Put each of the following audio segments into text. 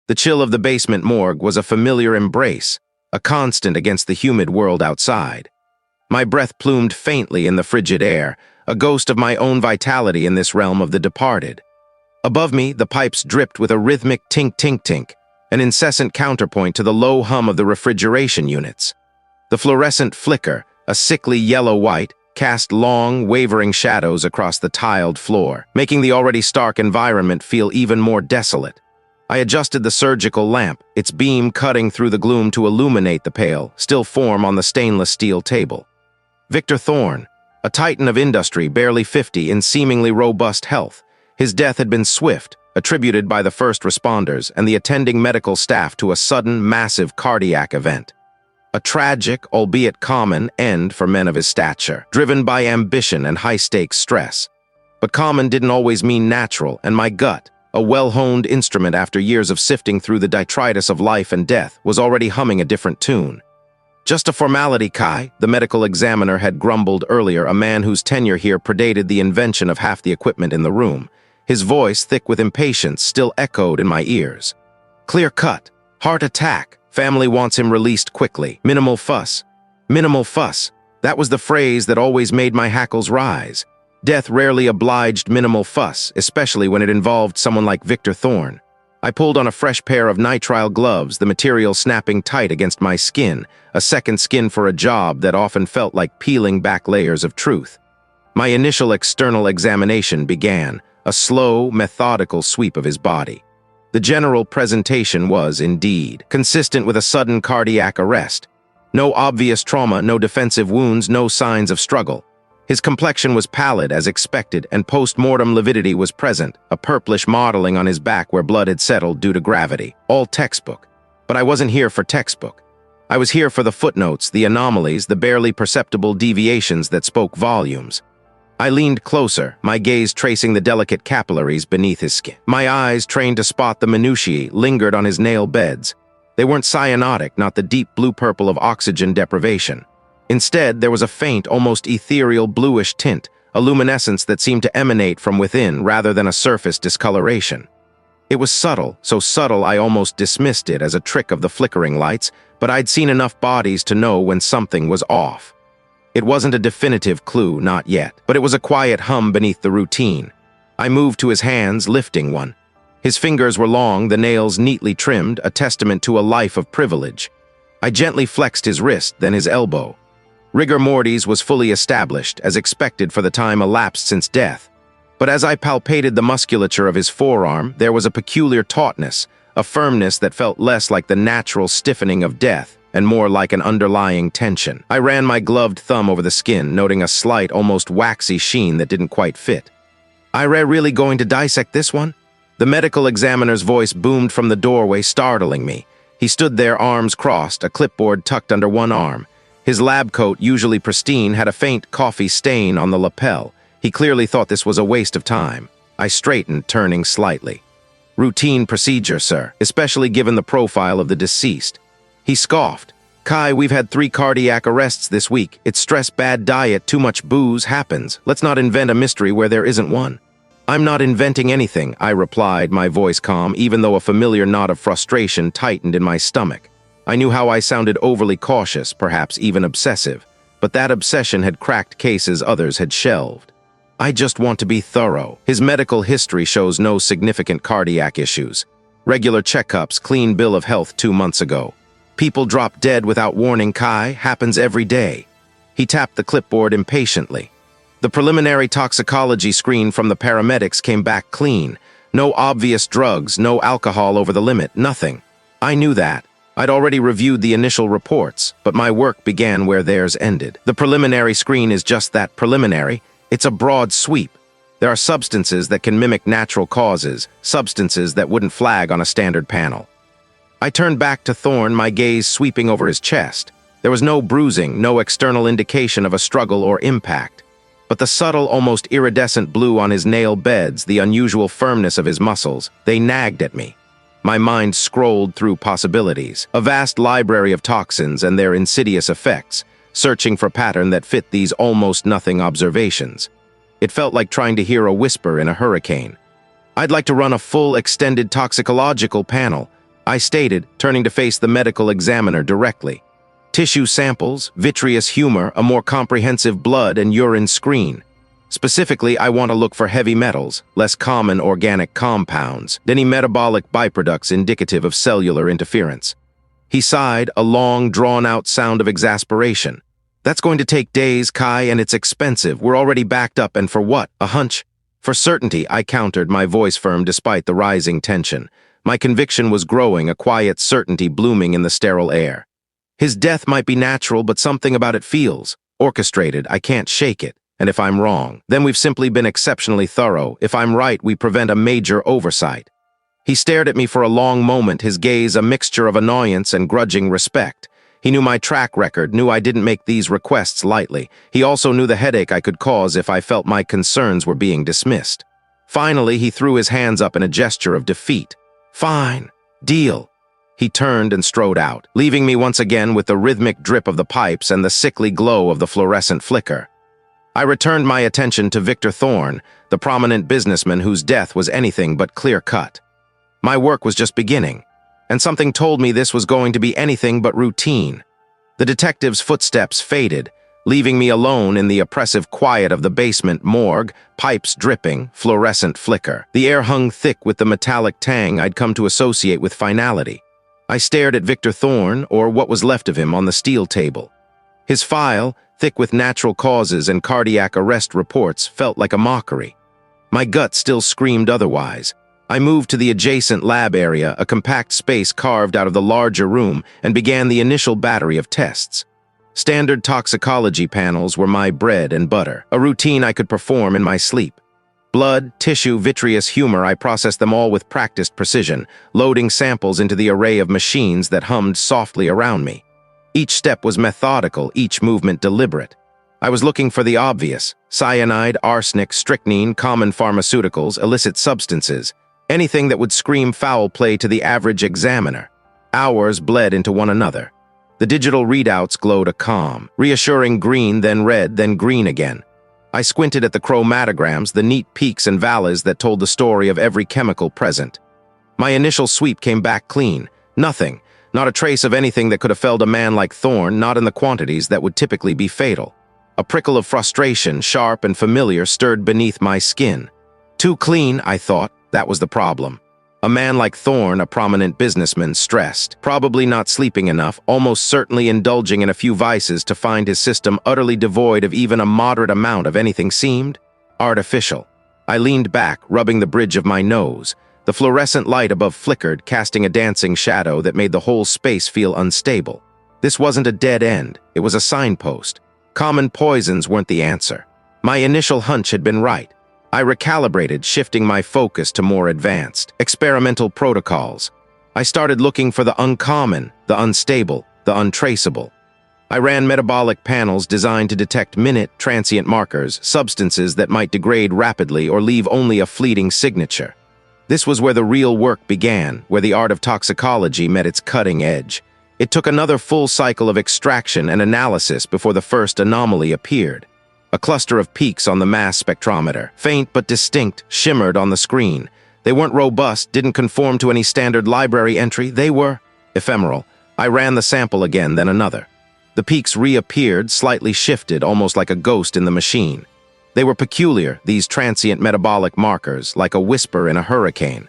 The chill of the basement morgue was a familiar embrace, a constant against the humid world outside. My breath plumed faintly in the frigid air, a ghost of my own vitality in this realm of the departed. Above me, the pipes dripped with a rhythmic tink-tink-tink, an incessant counterpoint to the low hum of the refrigeration units. The fluorescent flicker, a sickly yellow-white, cast long, wavering shadows across the tiled floor, making the already stark environment feel even more desolate. I adjusted the surgical lamp, its beam cutting through the gloom to illuminate the pale, still form on the stainless steel table. Victor Thorne, a titan of industry, barely 50, in seemingly robust health. His death had been swift, attributed by the first responders and the attending medical staff to a sudden, massive cardiac event. A tragic, albeit common, end for men of his stature, driven by ambition and high-stakes stress. But common didn't always mean natural, and my gut, a well-honed instrument after years of sifting through the detritus of life and death, was already humming a different tune. "Just a formality, Kai," the medical examiner had grumbled earlier, a man whose tenure here predated the invention of half the equipment in the room. His voice, thick with impatience, still echoed in my ears. "Clear cut. Heart attack. Family wants him released quickly. Minimal fuss." Minimal fuss. That was the phrase that always made my hackles rise. Death rarely obliged minimal fuss, especially when it involved someone like Victor Thorne. I pulled on a fresh pair of nitrile gloves, the material snapping tight against my skin, a second skin for a job that often felt like peeling back layers of truth. My initial external examination began, a slow, methodical sweep of his body. The general presentation was, indeed, consistent with a sudden cardiac arrest. No obvious trauma, no defensive wounds, no signs of struggle. His complexion was pallid as expected, and post-mortem lividity was present, a purplish mottling on his back where blood had settled due to gravity. All textbook. But I wasn't here for textbook. I was here for the footnotes, the anomalies, the barely perceptible deviations that spoke volumes. I leaned closer, my gaze tracing the delicate capillaries beneath his skin. My eyes, trained to spot the minutiae, lingered on his nail beds. They weren't cyanotic, not the deep blue-purple of oxygen deprivation. Instead, there was a faint, almost ethereal bluish tint, a luminescence that seemed to emanate from within rather than a surface discoloration. It was subtle, so subtle I almost dismissed it as a trick of the flickering lights, but I'd seen enough bodies to know when something was off. It wasn't a definitive clue, not yet, but it was a quiet hum beneath the routine. I moved to his hands, lifting one. His fingers were long, the nails neatly trimmed, a testament to a life of privilege. I gently flexed his wrist, then his elbow. Rigor mortis was fully established, as expected for the time elapsed since death. But as I palpated the musculature of his forearm, there was a peculiar tautness, a firmness that felt less like the natural stiffening of death, and more like an underlying tension. I ran my gloved thumb over the skin, noting a slight, almost waxy sheen that didn't quite fit. Really going to dissect this one?" The medical examiner's voice boomed from the doorway, startling me. He stood there, arms crossed, a clipboard tucked under one arm. His lab coat, usually pristine, had a faint coffee stain on the lapel. He clearly thought this was a waste of time. I straightened, turning slightly. "Routine procedure, sir, especially given the profile of the deceased." He scoffed. "Kai, we've had 3 cardiac arrests this week. It's stress, bad diet, too much booze, happens. Let's not invent a mystery where there isn't one." "I'm not inventing anything," I replied, my voice calm, even though a familiar knot of frustration tightened in my stomach. I knew how I sounded overly cautious, perhaps even obsessive, but that obsession had cracked cases others had shelved. "I just want to be thorough. His medical history shows no significant cardiac issues. Regular checkups, clean bill of health 2 months ago. People drop dead without warning, Kai, happens every day." He tapped the clipboard impatiently. The preliminary toxicology screen from the paramedics came back clean. No obvious drugs, no alcohol over the limit, nothing. I knew that. I'd already reviewed the initial reports, but my work began where theirs ended. The preliminary screen is just that, preliminary. It's a broad sweep. There are substances that can mimic natural causes, substances that wouldn't flag on a standard panel. I turned back to Thorne, my gaze sweeping over his chest. There was no bruising, no external indication of a struggle or impact. But the subtle, almost iridescent blue on his nail beds, the unusual firmness of his muscles, they nagged at me. My mind scrolled through possibilities, a vast library of toxins and their insidious effects, searching for pattern that fit these almost nothing observations. It felt like trying to hear a whisper in a hurricane. "I'd like to run a full, extended toxicological panel. I stated, turning to face the medical examiner directly. Tissue samples, vitreous humor, a more comprehensive blood and urine screen. Specifically, I want to look for heavy metals, less common organic compounds, any metabolic byproducts indicative of cellular interference. He sighed, a long, drawn-out sound of exasperation. That's going to take days, Kai, and it's expensive. We're already backed up, and for what? A hunch? For certainty, I countered, my voice firm despite the rising tension. My conviction was growing, a quiet certainty blooming in the sterile air. His death might be natural, but something about it feels orchestrated. I can't shake it. And if I'm wrong, then we've simply been exceptionally thorough. If I'm right, we prevent a major oversight. He stared at me for a long moment, his gaze a mixture of annoyance and grudging respect. He knew my track record, knew I didn't make these requests lightly. He also knew the headache I could cause if I felt my concerns were being dismissed. Finally, he threw his hands up in a gesture of defeat. Fine. Deal. He turned and strode out, leaving me once again with the rhythmic drip of the pipes and the sickly glow of the fluorescent flicker. I returned my attention to Victor Thorne, the prominent businessman whose death was anything but clear-cut. My work was just beginning, and something told me this was going to be anything but routine. The detective's footsteps faded, leaving me alone in the oppressive quiet of the basement morgue, pipes dripping, fluorescent flicker. The air hung thick with the metallic tang I'd come to associate with finality. I stared at Victor Thorne, or what was left of him, on the steel table. His file, thick with natural causes and cardiac arrest reports, felt like a mockery. My gut still screamed otherwise. I moved to the adjacent lab area, a compact space carved out of the larger room, and began the initial battery of tests. Standard toxicology panels were my bread and butter, a routine I could perform in my sleep. Blood, tissue, vitreous humor, I processed them all with practiced precision, loading samples into the array of machines that hummed softly around me. Each step was methodical, each movement deliberate. I was looking for the obvious: cyanide, arsenic, strychnine, common pharmaceuticals, illicit substances, anything that would scream foul play to the average examiner. Hours bled into one another. The digital readouts glowed a calm, reassuring green, then red, then green again. I squinted at the chromatograms, the neat peaks and valleys that told the story of every chemical present. My initial sweep came back clean. Nothing. Not a trace of anything that could have felled a man like Thorne, not in the quantities that would typically be fatal. A prickle of frustration, sharp and familiar, stirred beneath my skin. Too clean, I thought. That was the problem. A man like Thorne, a prominent businessman, stressed, probably not sleeping enough, almost certainly indulging in a few vices to find his system utterly devoid of even a moderate amount of anything seemed artificial. I leaned back, rubbing the bridge of my nose. The fluorescent light above flickered, casting a dancing shadow that made the whole space feel unstable. This wasn't a dead end, it was a signpost. Common poisons weren't the answer. My initial hunch had been right. I recalibrated, shifting my focus to more advanced, experimental protocols. I started looking for the uncommon, the unstable, the untraceable. I ran metabolic panels designed to detect minute, transient markers, substances that might degrade rapidly or leave only a fleeting signature. This was where the real work began, where the art of toxicology met its cutting edge. It took another full cycle of extraction and analysis before the first anomaly appeared. A cluster of peaks on the mass spectrometer, faint but distinct, shimmered on the screen. They weren't robust, didn't conform to any standard library entry. They were ephemeral. I ran the sample again, then another. The peaks reappeared, slightly shifted, almost like a ghost in the machine. They were peculiar, these transient metabolic markers, like a whisper in a hurricane.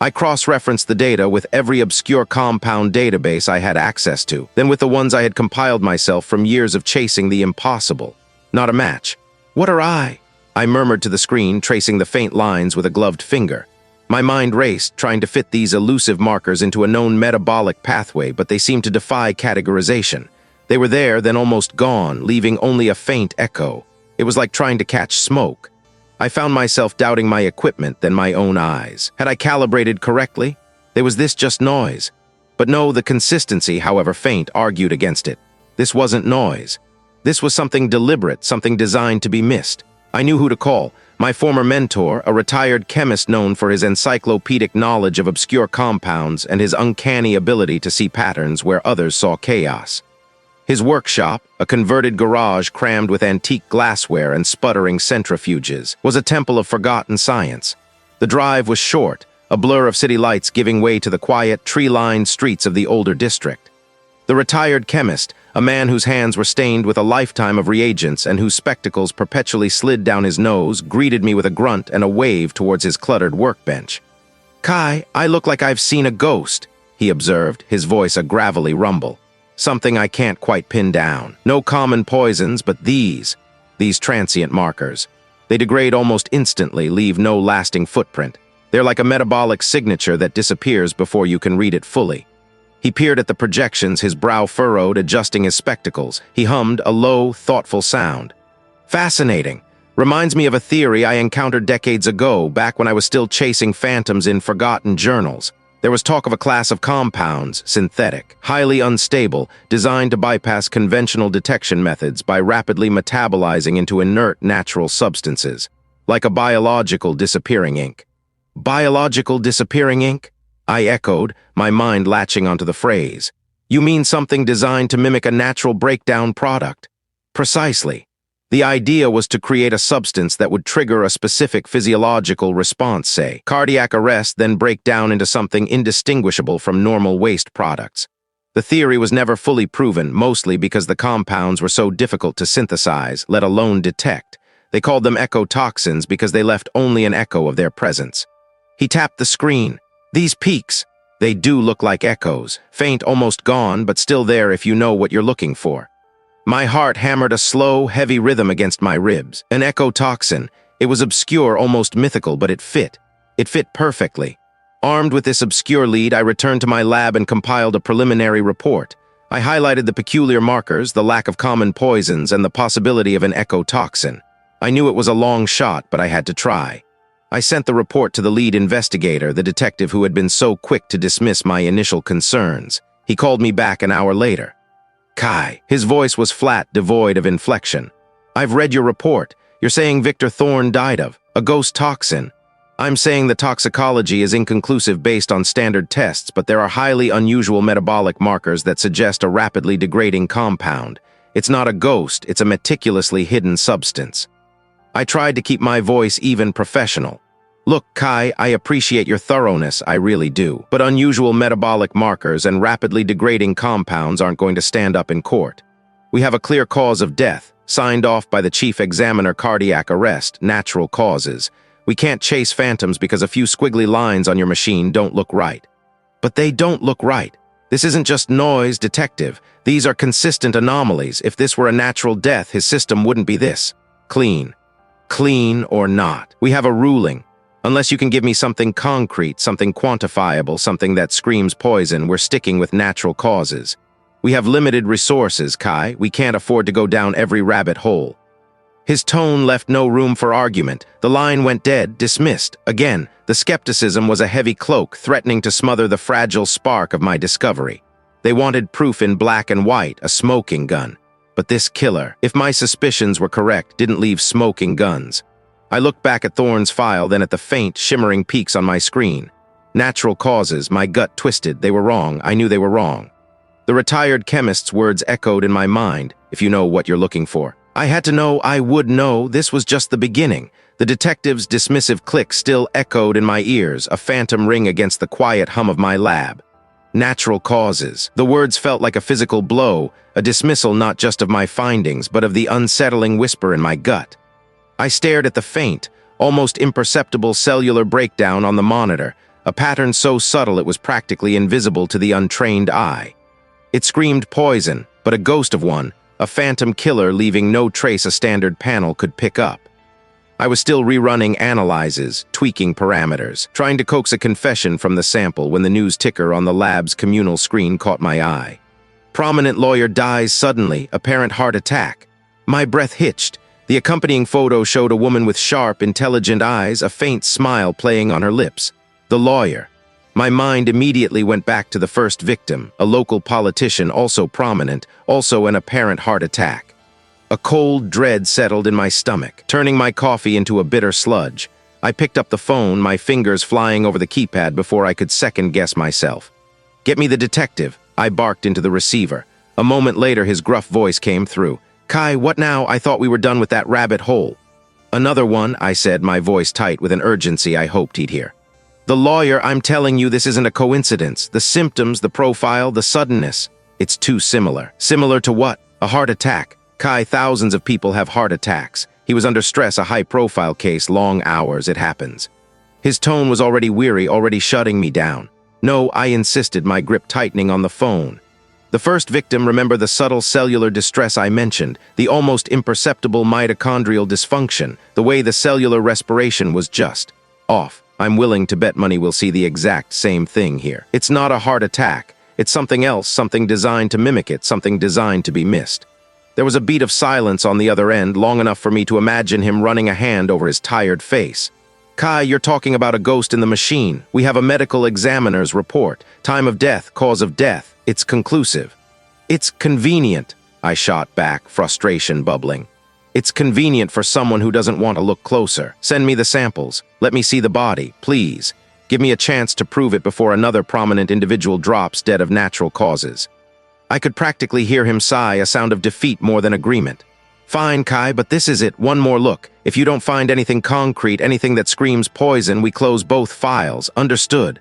I cross-referenced the data with every obscure compound database I had access to, then with the ones I had compiled myself from years of chasing the impossible. Not a match. What are I? I murmured to the screen, tracing the faint lines with a gloved finger. My mind raced, trying to fit these elusive markers into a known metabolic pathway, but they seemed to defy categorization. They were there, then almost gone, leaving only a faint echo. It was like trying to catch smoke. I found myself doubting my equipment, then my own eyes. Had I calibrated correctly? Was this just noise? But no, the consistency, however faint, argued against it. This wasn't noise. This was something deliberate, something designed to be missed. I knew who to call. My former mentor, a retired chemist known for his encyclopedic knowledge of obscure compounds and his uncanny ability to see patterns where others saw chaos. His workshop, a converted garage crammed with antique glassware and sputtering centrifuges, was a temple of forgotten science. The drive was short, a blur of city lights giving way to the quiet, tree-lined streets of the older district. The retired chemist, a man whose hands were stained with a lifetime of reagents and whose spectacles perpetually slid down his nose, greeted me with a grunt and a wave towards his cluttered workbench. "Kai, I look like I've seen a ghost," he observed, his voice a gravelly rumble. "Something I can't quite pin down. No common poisons, but these transient markers. They degrade almost instantly, leave no lasting footprint. They're like a metabolic signature that disappears before you can read it fully." He peered at the projections, his brow furrowed, adjusting his spectacles. He hummed a low, thoughtful sound. "Fascinating. Reminds me of a theory I encountered decades ago, back when I was still chasing phantoms in forgotten journals. There was talk of a class of compounds, synthetic, highly unstable, designed to bypass conventional detection methods by rapidly metabolizing into inert natural substances, like a biological disappearing ink." "Biological disappearing ink?" I echoed, my mind latching onto the phrase. "You mean something designed to mimic a natural breakdown product?" "Precisely. The idea was to create a substance that would trigger a specific physiological response, say cardiac arrest, then break down into something indistinguishable from normal waste products. The theory was never fully proven, mostly because the compounds were so difficult to synthesize, let alone detect. They called them echotoxins because they left only an echo of their presence." He tapped the screen. "These peaks, they do look like echoes, faint, almost gone, but still there if you know what you're looking for." My heart hammered a slow, heavy rhythm against my ribs. An echotoxin. It was obscure, almost mythical, but it fit. It fit perfectly. Armed with this obscure lead, I returned to my lab and compiled a preliminary report. I highlighted the peculiar markers, the lack of common poisons, and the possibility of an echotoxin. I knew it was a long shot, but I had to try. I sent the report to the lead investigator, the detective who had been so quick to dismiss my initial concerns. He called me back an hour later. "Kai." His voice was flat, devoid of inflection. "I've read your report. You're saying Victor Thorne died of a ghost toxin. I'm saying the toxicology is inconclusive based on standard tests, but there are highly unusual metabolic markers that suggest a rapidly degrading compound. It's not a ghost, it's a meticulously hidden substance." I tried to keep my voice even professional. "Look, Kai, I appreciate your thoroughness, I really do. But unusual metabolic markers and rapidly degrading compounds aren't going to stand up in court. We have a clear cause of death, signed off by the chief examiner, cardiac arrest, natural causes. We can't chase phantoms because a few squiggly lines on your machine don't look right." "But they don't look right. This isn't just noise, detective. These are consistent anomalies. If this were a natural death, his system wouldn't be this. Clean. Clean or not. We have a ruling. Unless you can give me something concrete, something quantifiable, something that screams poison, we're sticking with natural causes. We have limited resources, Kai. We can't afford to go down every rabbit hole." His tone left no room for argument. The line went dead, dismissed. Again, the skepticism was a heavy cloak, threatening to smother the fragile spark of my discovery. They wanted proof in black and white, a smoking gun. But this killer, if my suspicions were correct, didn't leave smoking guns. I looked back at Thorne's file, then at the faint, shimmering peaks on my screen. Natural causes, my gut twisted. They were wrong. I knew they were wrong. The retired chemist's words echoed in my mind, "If you know what you're looking for." I had to know, I would know, this was just the beginning. The detective's dismissive click still echoed in my ears, a phantom ring against the quiet hum of my lab. Natural causes. The words felt like a physical blow, a dismissal not just of my findings, but of the unsettling whisper in my gut. I stared at the faint, almost imperceptible cellular breakdown on the monitor, a pattern so subtle it was practically invisible to the untrained eye. It screamed poison, but a ghost of one, a phantom killer leaving no trace a standard panel could pick up. I was still rerunning analyses, tweaking parameters, trying to coax a confession from the sample when the news ticker on the lab's communal screen caught my eye. "Prominent lawyer dies suddenly, apparent heart attack." My breath hitched. The accompanying photo showed a woman with sharp, intelligent eyes, a faint smile playing on her lips. The lawyer. My mind immediately went back to the first victim, a local politician, also prominent, also an apparent heart attack. A cold dread settled in my stomach, turning my coffee into a bitter sludge. I picked up the phone, my fingers flying over the keypad before I could second-guess myself. "Get me the detective," I barked into the receiver. A moment later, his gruff voice came through. "Kai, what now? I thought we were done with that rabbit hole." "Another one," I said, my voice tight with an urgency I hoped he'd hear. The lawyer, I'm telling you, this isn't a coincidence. The symptoms, the profile, the suddenness. It's too similar. Similar to what? A heart attack. Kai, thousands of people have heart attacks. He was under stress, a high-profile case, long hours, it happens. His tone was already weary, already shutting me down. No, I insisted, my grip tightening on the phone. The first victim, remember the subtle cellular distress I mentioned, the almost imperceptible mitochondrial dysfunction, the way the cellular respiration was just off. I'm willing to bet money we'll see the exact same thing here. It's not a heart attack. It's something else, something designed to mimic it, something designed to be missed. There was a beat of silence on the other end, long enough for me to imagine him running a hand over his tired face. Kai, you're talking about a ghost in the machine. We have a medical examiner's report. Time of death, cause of death. It's conclusive. It's convenient, I shot back, frustration bubbling. It's convenient for someone who doesn't want to look closer. Send me the samples. Let me see the body, please. Give me a chance to prove it before another prominent individual drops dead of natural causes. I could practically hear him sigh, a sound of defeat more than agreement. Fine, Kai, but this is it. One more look. If you don't find anything concrete, anything that screams poison, we close both files. Understood?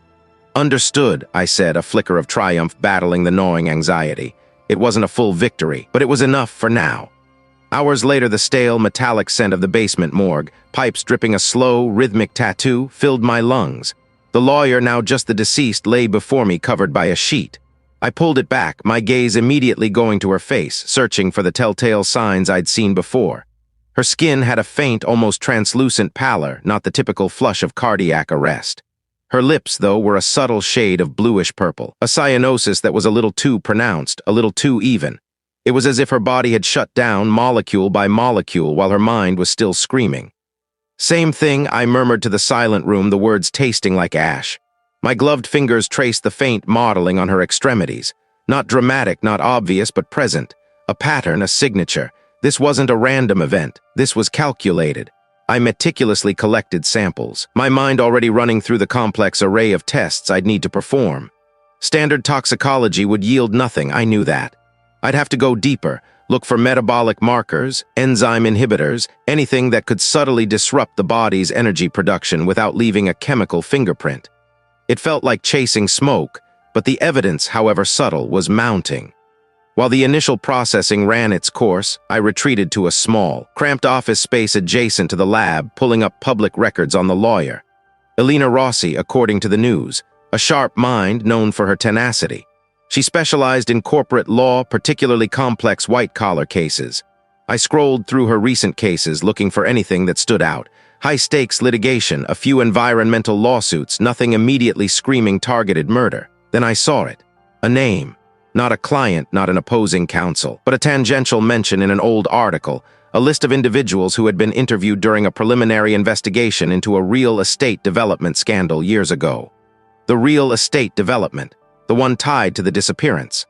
Understood, I said, a flicker of triumph battling the gnawing anxiety. It wasn't a full victory, but it was enough for now. Hours later, the stale, metallic scent of the basement morgue, pipes dripping a slow, rhythmic tattoo, filled my lungs. The lawyer, now just the deceased, lay before me covered by a sheet. I pulled it back, my gaze immediately going to her face, searching for the telltale signs I'd seen before. Her skin had a faint, almost translucent pallor, not the typical flush of cardiac arrest. Her lips, though, were a subtle shade of bluish purple, a cyanosis that was a little too pronounced, a little too even. It was as if her body had shut down molecule by molecule while her mind was still screaming. Same thing, I murmured to the silent room, the words tasting like ash. My gloved fingers traced the faint modeling on her extremities. Not dramatic, not obvious, but present. A pattern, a signature. This wasn't a random event. This was calculated. I meticulously collected samples, my mind already running through the complex array of tests I'd need to perform. Standard toxicology would yield nothing, I knew that. I'd have to go deeper, look for metabolic markers, enzyme inhibitors, anything that could subtly disrupt the body's energy production without leaving a chemical fingerprint. It felt like chasing smoke, but the evidence, however subtle, was mounting. While the initial processing ran its course, I retreated to a small, cramped office space adjacent to the lab, pulling up public records on the lawyer. Elena Rossi, according to the news, a sharp mind known for her tenacity. She specialized in corporate law, particularly complex white-collar cases. I scrolled through her recent cases looking for anything that stood out. High-stakes litigation, a few environmental lawsuits, nothing immediately screaming targeted murder. Then I saw it. A name. Not a client, not an opposing counsel, but a tangential mention in an old article, a list of individuals who had been interviewed during a preliminary investigation into a real estate development scandal years ago. The real estate development, the one tied to the disappearance.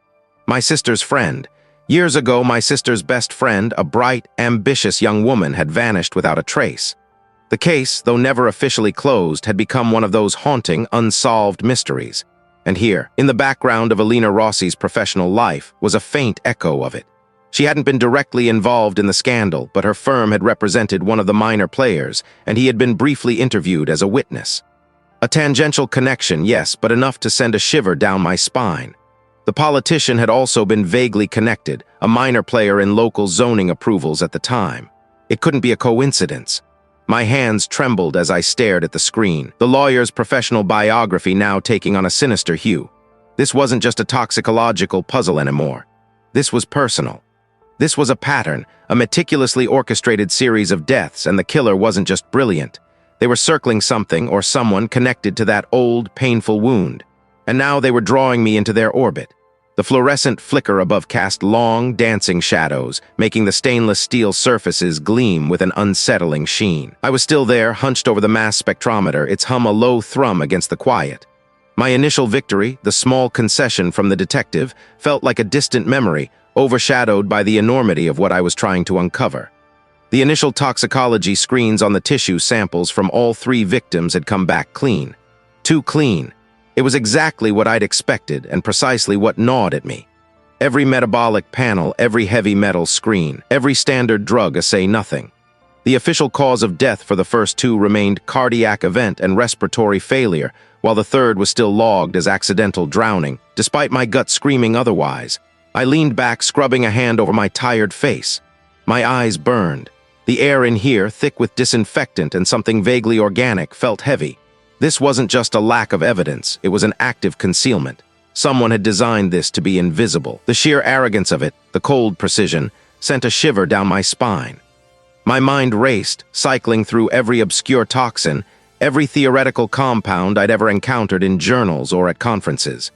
My sister's friend. Years ago, my sister's best friend, a bright, ambitious young woman, had vanished without a trace. The case, though never officially closed, had become one of those haunting, unsolved mysteries. And here, in the background of Elena Rossi's professional life, was a faint echo of it. She hadn't been directly involved in the scandal, but her firm had represented one of the minor players, and he had been briefly interviewed as a witness. A tangential connection, yes, but enough to send a shiver down my spine. The politician had also been vaguely connected, a minor player in local zoning approvals at the time. It couldn't be a coincidence. My hands trembled as I stared at the screen, the lawyer's professional biography now taking on a sinister hue. This wasn't just a toxicological puzzle anymore. This was personal. This was a pattern, a meticulously orchestrated series of deaths, and the killer wasn't just brilliant. They were circling something or someone connected to that old, painful wound. And now they were drawing me into their orbit. The fluorescent flicker above cast long, dancing shadows, making the stainless steel surfaces gleam with an unsettling sheen. I was still there, hunched over the mass spectrometer, its hum a low thrum against the quiet. My initial victory, the small concession from the detective, felt like a distant memory, overshadowed by the enormity of what I was trying to uncover. The initial toxicology screens on the tissue samples from all 3 victims had come back clean. Too clean. It was exactly what I'd expected and precisely what gnawed at me. Every metabolic panel, every heavy metal screen, every standard drug assay nothing. The official cause of death for the first 2 remained cardiac event and respiratory failure, while the third was still logged as accidental drowning, despite my gut screaming otherwise. I leaned back, scrubbing a hand over my tired face. My eyes burned. The air in here, thick with disinfectant and something vaguely organic, felt heavy. This wasn't just a lack of evidence, it was an active concealment. Someone had designed this to be invisible. The sheer arrogance of it, the cold precision, sent a shiver down my spine. My mind raced, cycling through every obscure toxin, every theoretical compound I'd ever encountered in journals or at conferences.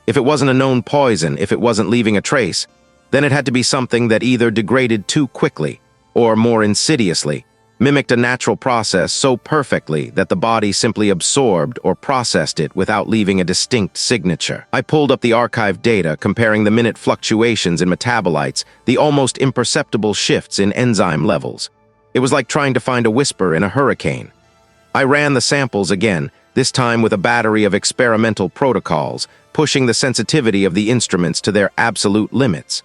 If it wasn't a known poison, if it wasn't leaving a trace, then it had to be something that either degraded too quickly, or more insidiously, mimicked a natural process so perfectly that the body simply absorbed or processed it without leaving a distinct signature. I pulled up the archived data, comparing the minute fluctuations in metabolites, the almost imperceptible shifts in enzyme levels. It was like trying to find a whisper in a hurricane. I ran the samples again, this time with a battery of experimental protocols, pushing the sensitivity of the instruments to their absolute limits.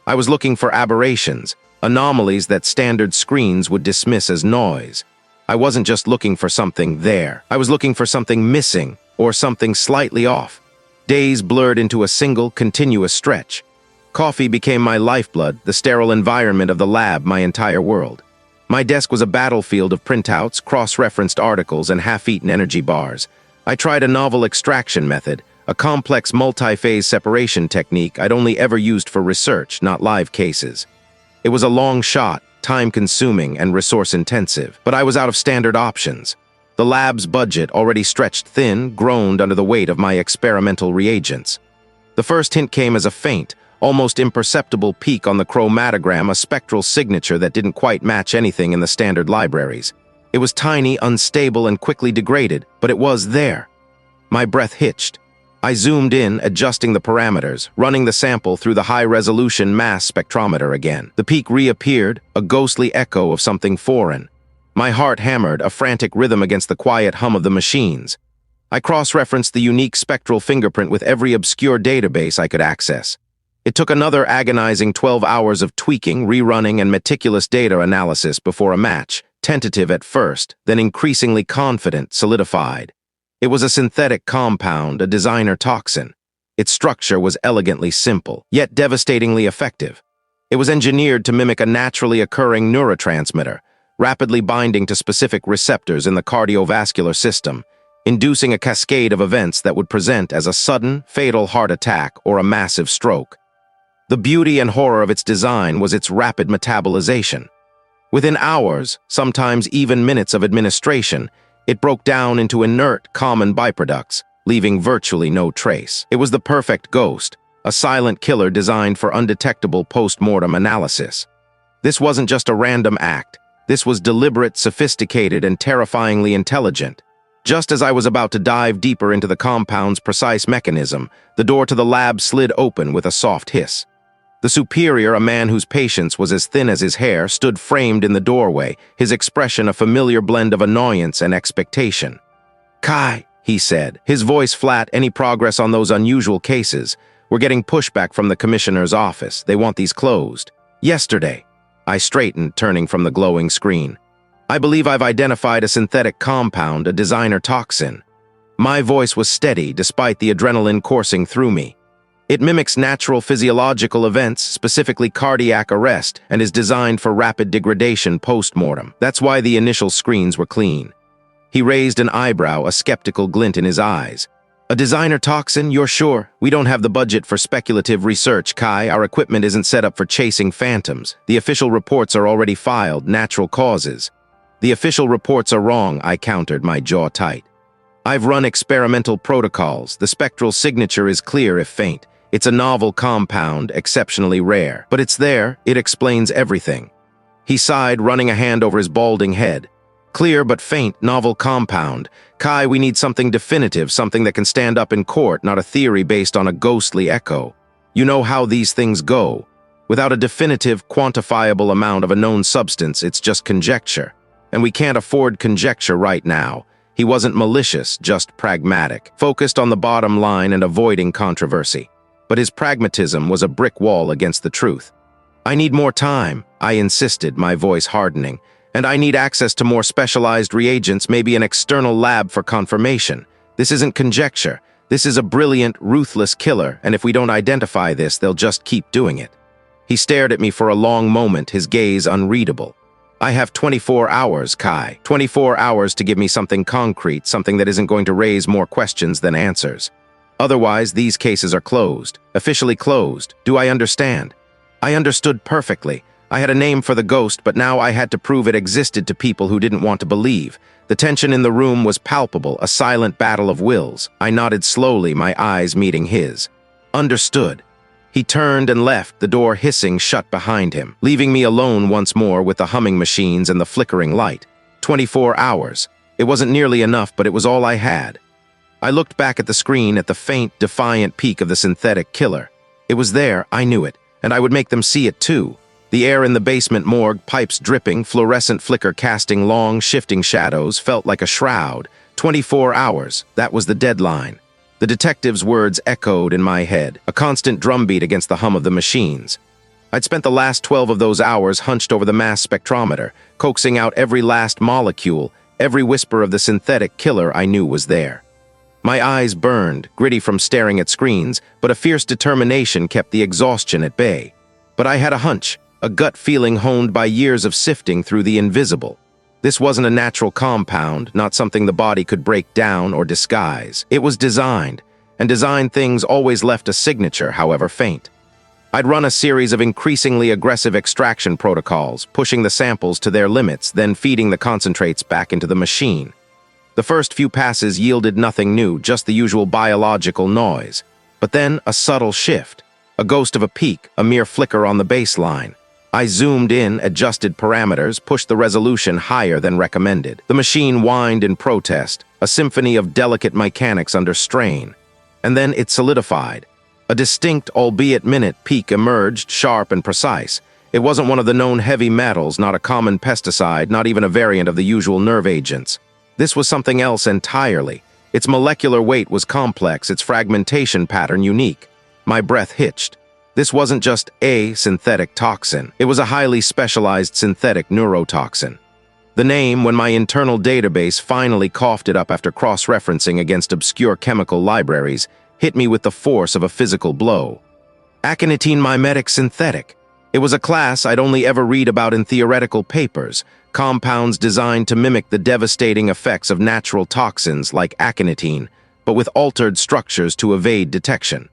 I was looking for aberrations, anomalies that standard screens would dismiss as noise. I wasn't just looking for something there. I was looking for something missing, or something slightly off. Days blurred into a single, continuous stretch. Coffee became my lifeblood, the sterile environment of the lab my entire world. My desk was a battlefield of printouts, cross-referenced articles, and half-eaten energy bars. I tried a novel extraction method, a complex multi-phase separation technique I'd only ever used for research, not live cases. It was a long shot, time-consuming, and resource-intensive, but I was out of standard options. The lab's budget, already stretched thin, groaned under the weight of my experimental reagents. The first hint came as a faint, almost imperceptible peak on the chromatogram, a spectral signature that didn't quite match anything in the standard libraries. It was tiny, unstable, and quickly degraded, but it was there. My breath hitched. I zoomed in, adjusting the parameters, running the sample through the high-resolution mass spectrometer again. The peak reappeared, a ghostly echo of something foreign. My heart hammered, a frantic rhythm against the quiet hum of the machines. I cross-referenced the unique spectral fingerprint with every obscure database I could access. It took another agonizing 12 hours of tweaking, rerunning, and meticulous data analysis before a match, tentative at first, then increasingly confident, solidified. It was a synthetic compound, a designer toxin. Its structure was elegantly simple, yet devastatingly effective. It was engineered to mimic a naturally occurring neurotransmitter, rapidly binding to specific receptors in the cardiovascular system, inducing a cascade of events that would present as a sudden, fatal heart attack or a massive stroke. The beauty and horror of its design was its rapid metabolization. Within hours, sometimes even minutes of administration, it broke down into inert, common byproducts, leaving virtually no trace. It was the perfect ghost, a silent killer designed for undetectable post-mortem analysis. This wasn't just a random act. This was deliberate, sophisticated, and terrifyingly intelligent. Just as I was about to dive deeper into the compound's precise mechanism, the door to the lab slid open with a soft hiss. The superior, a man whose patience was as thin as his hair, stood framed in the doorway, his expression a familiar blend of annoyance and expectation. "Kai," he said, his voice flat. "Any progress on those unusual cases? We're getting pushback from the commissioner's office. They want these closed." "Yesterday." I straightened, turning from the glowing screen. "I believe I've identified a synthetic compound, a designer toxin." My voice was steady despite the adrenaline coursing through me. "It mimics natural physiological events, specifically cardiac arrest, and is designed for rapid degradation post-mortem. That's why the initial screens were clean." He raised an eyebrow, a skeptical glint in his eyes. "A designer toxin? You're sure? We don't have the budget for speculative research, Kai. Our equipment isn't set up for chasing phantoms. The official reports are already filed, natural causes." "The official reports are wrong," I countered, my jaw tight. "I've run experimental protocols. The spectral signature is clear if faint. It's a novel compound, exceptionally rare. But it's there, it explains everything." He sighed, running a hand over his balding head. "Clear but faint, novel compound. Kai, we need something definitive, something that can stand up in court, not a theory based on a ghostly echo. You know how these things go. Without a definitive, quantifiable amount of a known substance, it's just conjecture. And we can't afford conjecture right now." He wasn't malicious, just pragmatic, focused on the bottom line and avoiding controversy. But his pragmatism was a brick wall against the truth. "I need more time," I insisted, my voice hardening. "And I need access to more specialized reagents, maybe an external lab for confirmation. This isn't conjecture. This is a brilliant, ruthless killer, and if we don't identify this, they'll just keep doing it. He stared at me for a long moment, his gaze unreadable. I have 24 hours, Kai. 24 hours to give me something concrete, something that isn't going to raise more questions than answers. Otherwise, these cases are closed. Officially closed. Do I understand? I understood perfectly. I had a name for the ghost, but now I had to prove it existed to people who didn't want to believe. The tension in the room was palpable, a silent battle of wills. I nodded slowly, my eyes meeting his. Understood. He turned and left, the door hissing shut behind him, leaving me alone once more with the humming machines and the flickering light. 24 hours. It wasn't nearly enough, but it was all I had. I looked back at the screen at the faint, defiant peak of the synthetic killer. It was there, I knew it, and I would make them see it too. The air in the basement morgue, pipes dripping, fluorescent flicker casting long, shifting shadows, felt like a shroud. 24 hours, that was the deadline. The detective's words echoed in my head, a constant drumbeat against the hum of the machines. I'd spent the last 12 of those hours hunched over the mass spectrometer, coaxing out every last molecule, every whisper of the synthetic killer I knew was there. My eyes burned, gritty from staring at screens, but a fierce determination kept the exhaustion at bay. But I had a hunch. A gut feeling honed by years of sifting through the invisible. This wasn't a natural compound, not something the body could break down or disguise. It was designed, and designed things always left a signature, however faint. I'd run a series of increasingly aggressive extraction protocols, pushing the samples to their limits, then feeding the concentrates back into the machine. The first few passes yielded nothing new, just the usual biological noise. But then a subtle shift, a ghost of a peak, a mere flicker on the baseline. I zoomed in, adjusted parameters, pushed the resolution higher than recommended. The machine whined in protest, a symphony of delicate mechanics under strain. And then it solidified. A distinct, albeit minute, peak emerged, sharp and precise. It wasn't one of the known heavy metals, not a common pesticide, not even a variant of the usual nerve agents. This was something else entirely. Its molecular weight was complex, its fragmentation pattern unique. My breath hitched. This wasn't just a synthetic toxin. It was a highly specialized synthetic neurotoxin. The name, when my internal database finally coughed it up after cross-referencing against obscure chemical libraries, hit me with the force of a physical blow. Aconitine mimetic synthetic. It was a class I'd only ever read about in theoretical papers, compounds designed to mimic the devastating effects of natural toxins like aconitine, but with altered structures to evade detection.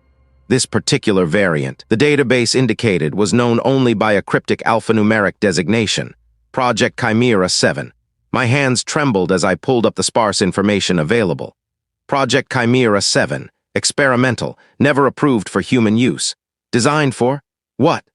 This particular variant, the database indicated, was known only by a cryptic alphanumeric designation, Project Chimera 7. My hands trembled as I pulled up the sparse information available. Project Chimera 7, experimental, never approved for human use. Designed for what?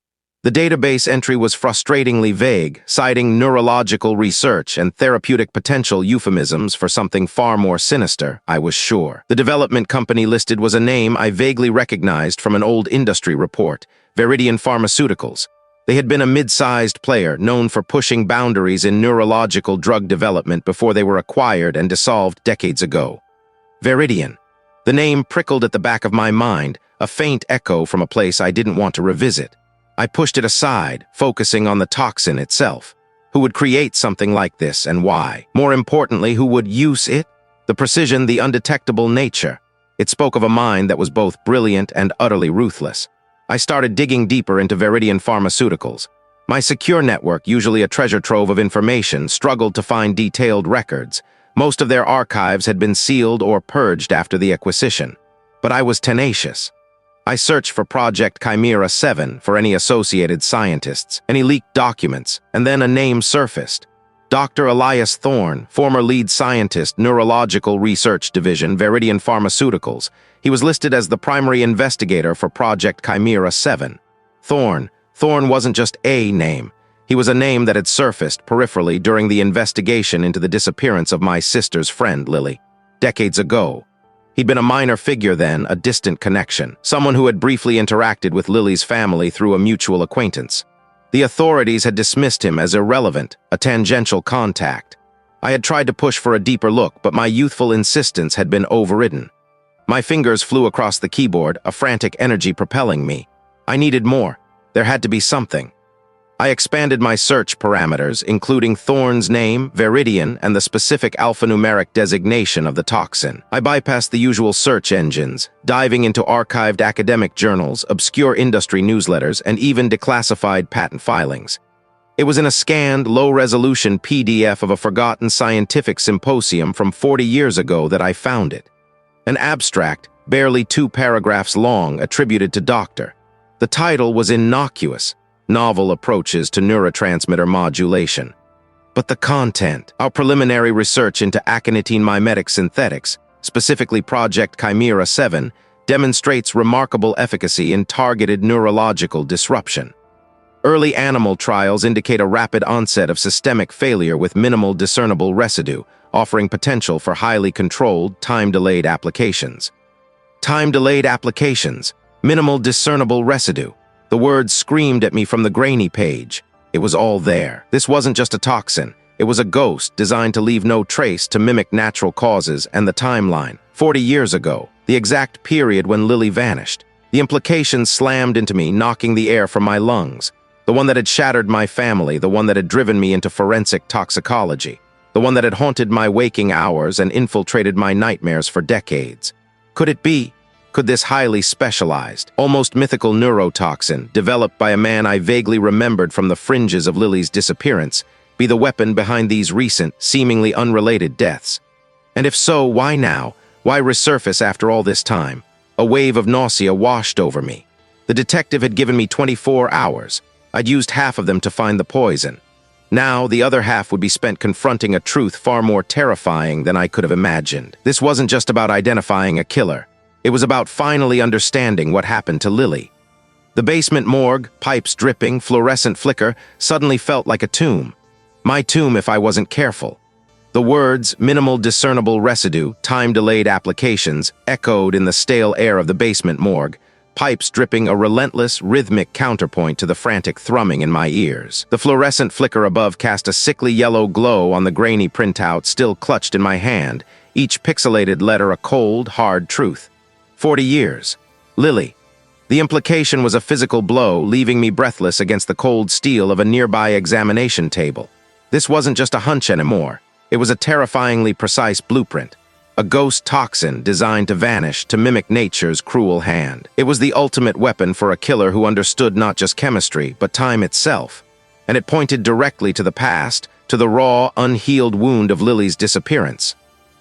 The database entry was frustratingly vague, citing neurological research and therapeutic potential euphemisms for something far more sinister, I was sure. The development company listed was a name I vaguely recognized from an old industry report, Viridian Pharmaceuticals. They had been a mid-sized player known for pushing boundaries in neurological drug development before they were acquired and dissolved decades ago. Viridian. The name prickled at the back of my mind, a faint echo from a place I didn't want to revisit. I pushed it aside, focusing on the toxin itself. Who would create something like this and why? More importantly, who would use it? The precision, the undetectable nature. It spoke of a mind that was both brilliant and utterly ruthless. I started digging deeper into Viridian Pharmaceuticals. My secure network, usually a treasure trove of information, struggled to find detailed records. Most of their archives had been sealed or purged after the acquisition. But I was tenacious. I searched for Project Chimera 7 for any associated scientists, any leaked documents, and then a name surfaced. Dr. Elias Thorne, former lead scientist, Neurological Research Division, Viridian Pharmaceuticals. He was listed as the primary investigator for Project Chimera 7. Thorne wasn't just a name. He was a name that had surfaced peripherally during the investigation into the disappearance of my sister's friend, Lily, decades ago. He'd been a minor figure then, a distant connection, someone who had briefly interacted with Lily's family through a mutual acquaintance. The authorities had dismissed him as irrelevant, a tangential contact. I had tried to push for a deeper look, but my youthful insistence had been overridden. My fingers flew across the keyboard, a frantic energy propelling me. I needed more. There had to be something. I expanded my search parameters, including Thorne's name, Veridian, and the specific alphanumeric designation of the toxin. I bypassed the usual search engines, diving into archived academic journals, obscure industry newsletters, and even declassified patent filings. It was in a scanned, low-resolution PDF of a forgotten scientific symposium from 40 years ago that I found it. An abstract, barely 2 paragraphs long, attributed to Dr. The title was innocuous: Novel Approaches to Neurotransmitter Modulation. But the content, our preliminary research into aconitine mimetic synthetics, specifically Project Chimera 7, demonstrates remarkable efficacy in targeted neurological disruption. Early animal trials indicate a rapid onset of systemic failure with minimal discernible residue, offering potential for highly controlled, time-delayed applications. Time-delayed applications, minimal discernible residue. The words screamed at me from the grainy page. It was all there. This wasn't just a toxin. It was a ghost designed to leave no trace, to mimic natural causes and the timeline. 40 years ago, the exact period when Lily vanished. The implications slammed into me, knocking the air from my lungs. The one that had shattered my family, the one that had driven me into forensic toxicology, the one that had haunted my waking hours and infiltrated my nightmares for decades. Could it be? Could this highly specialized, almost mythical neurotoxin, developed by a man I vaguely remembered from the fringes of Lily's disappearance, be the weapon behind these recent, seemingly unrelated deaths? And if so, why now? Why resurface after all this time? A wave of nausea washed over me. The detective had given me 24 hours. I'd used half of them to find the poison. Now, the other half would be spent confronting a truth far more terrifying than I could have imagined. This wasn't just about identifying a killer. It was about finally understanding what happened to Lily. The basement morgue, pipes dripping, fluorescent flicker, suddenly felt like a tomb. My tomb if I wasn't careful. The words, minimal discernible residue, time-delayed applications, echoed in the stale air of the basement morgue, pipes dripping a relentless, rhythmic counterpoint to the frantic thrumming in my ears. The fluorescent flicker above cast a sickly yellow glow on the grainy printout still clutched in my hand, each pixelated letter a cold, hard truth. 40 years. Lily. The implication was a physical blow, leaving me breathless against the cold steel of a nearby examination table. This wasn't just a hunch anymore. It was a terrifyingly precise blueprint. A ghost toxin designed to vanish, to mimic nature's cruel hand. It was the ultimate weapon for a killer who understood not just chemistry, but time itself. And it pointed directly to the past, to the raw, unhealed wound of Lily's disappearance.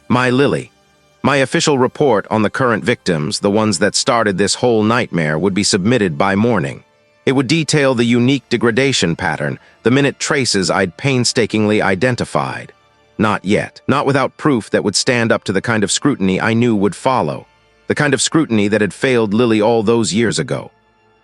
My Lily. My official report on the current victims, the ones that started this whole nightmare, would be submitted by morning. It would detail the unique degradation pattern, the minute traces I'd painstakingly identified. Not yet. Not without proof that would stand up to the kind of scrutiny I knew would follow. The kind of scrutiny that had failed Lily all those years ago.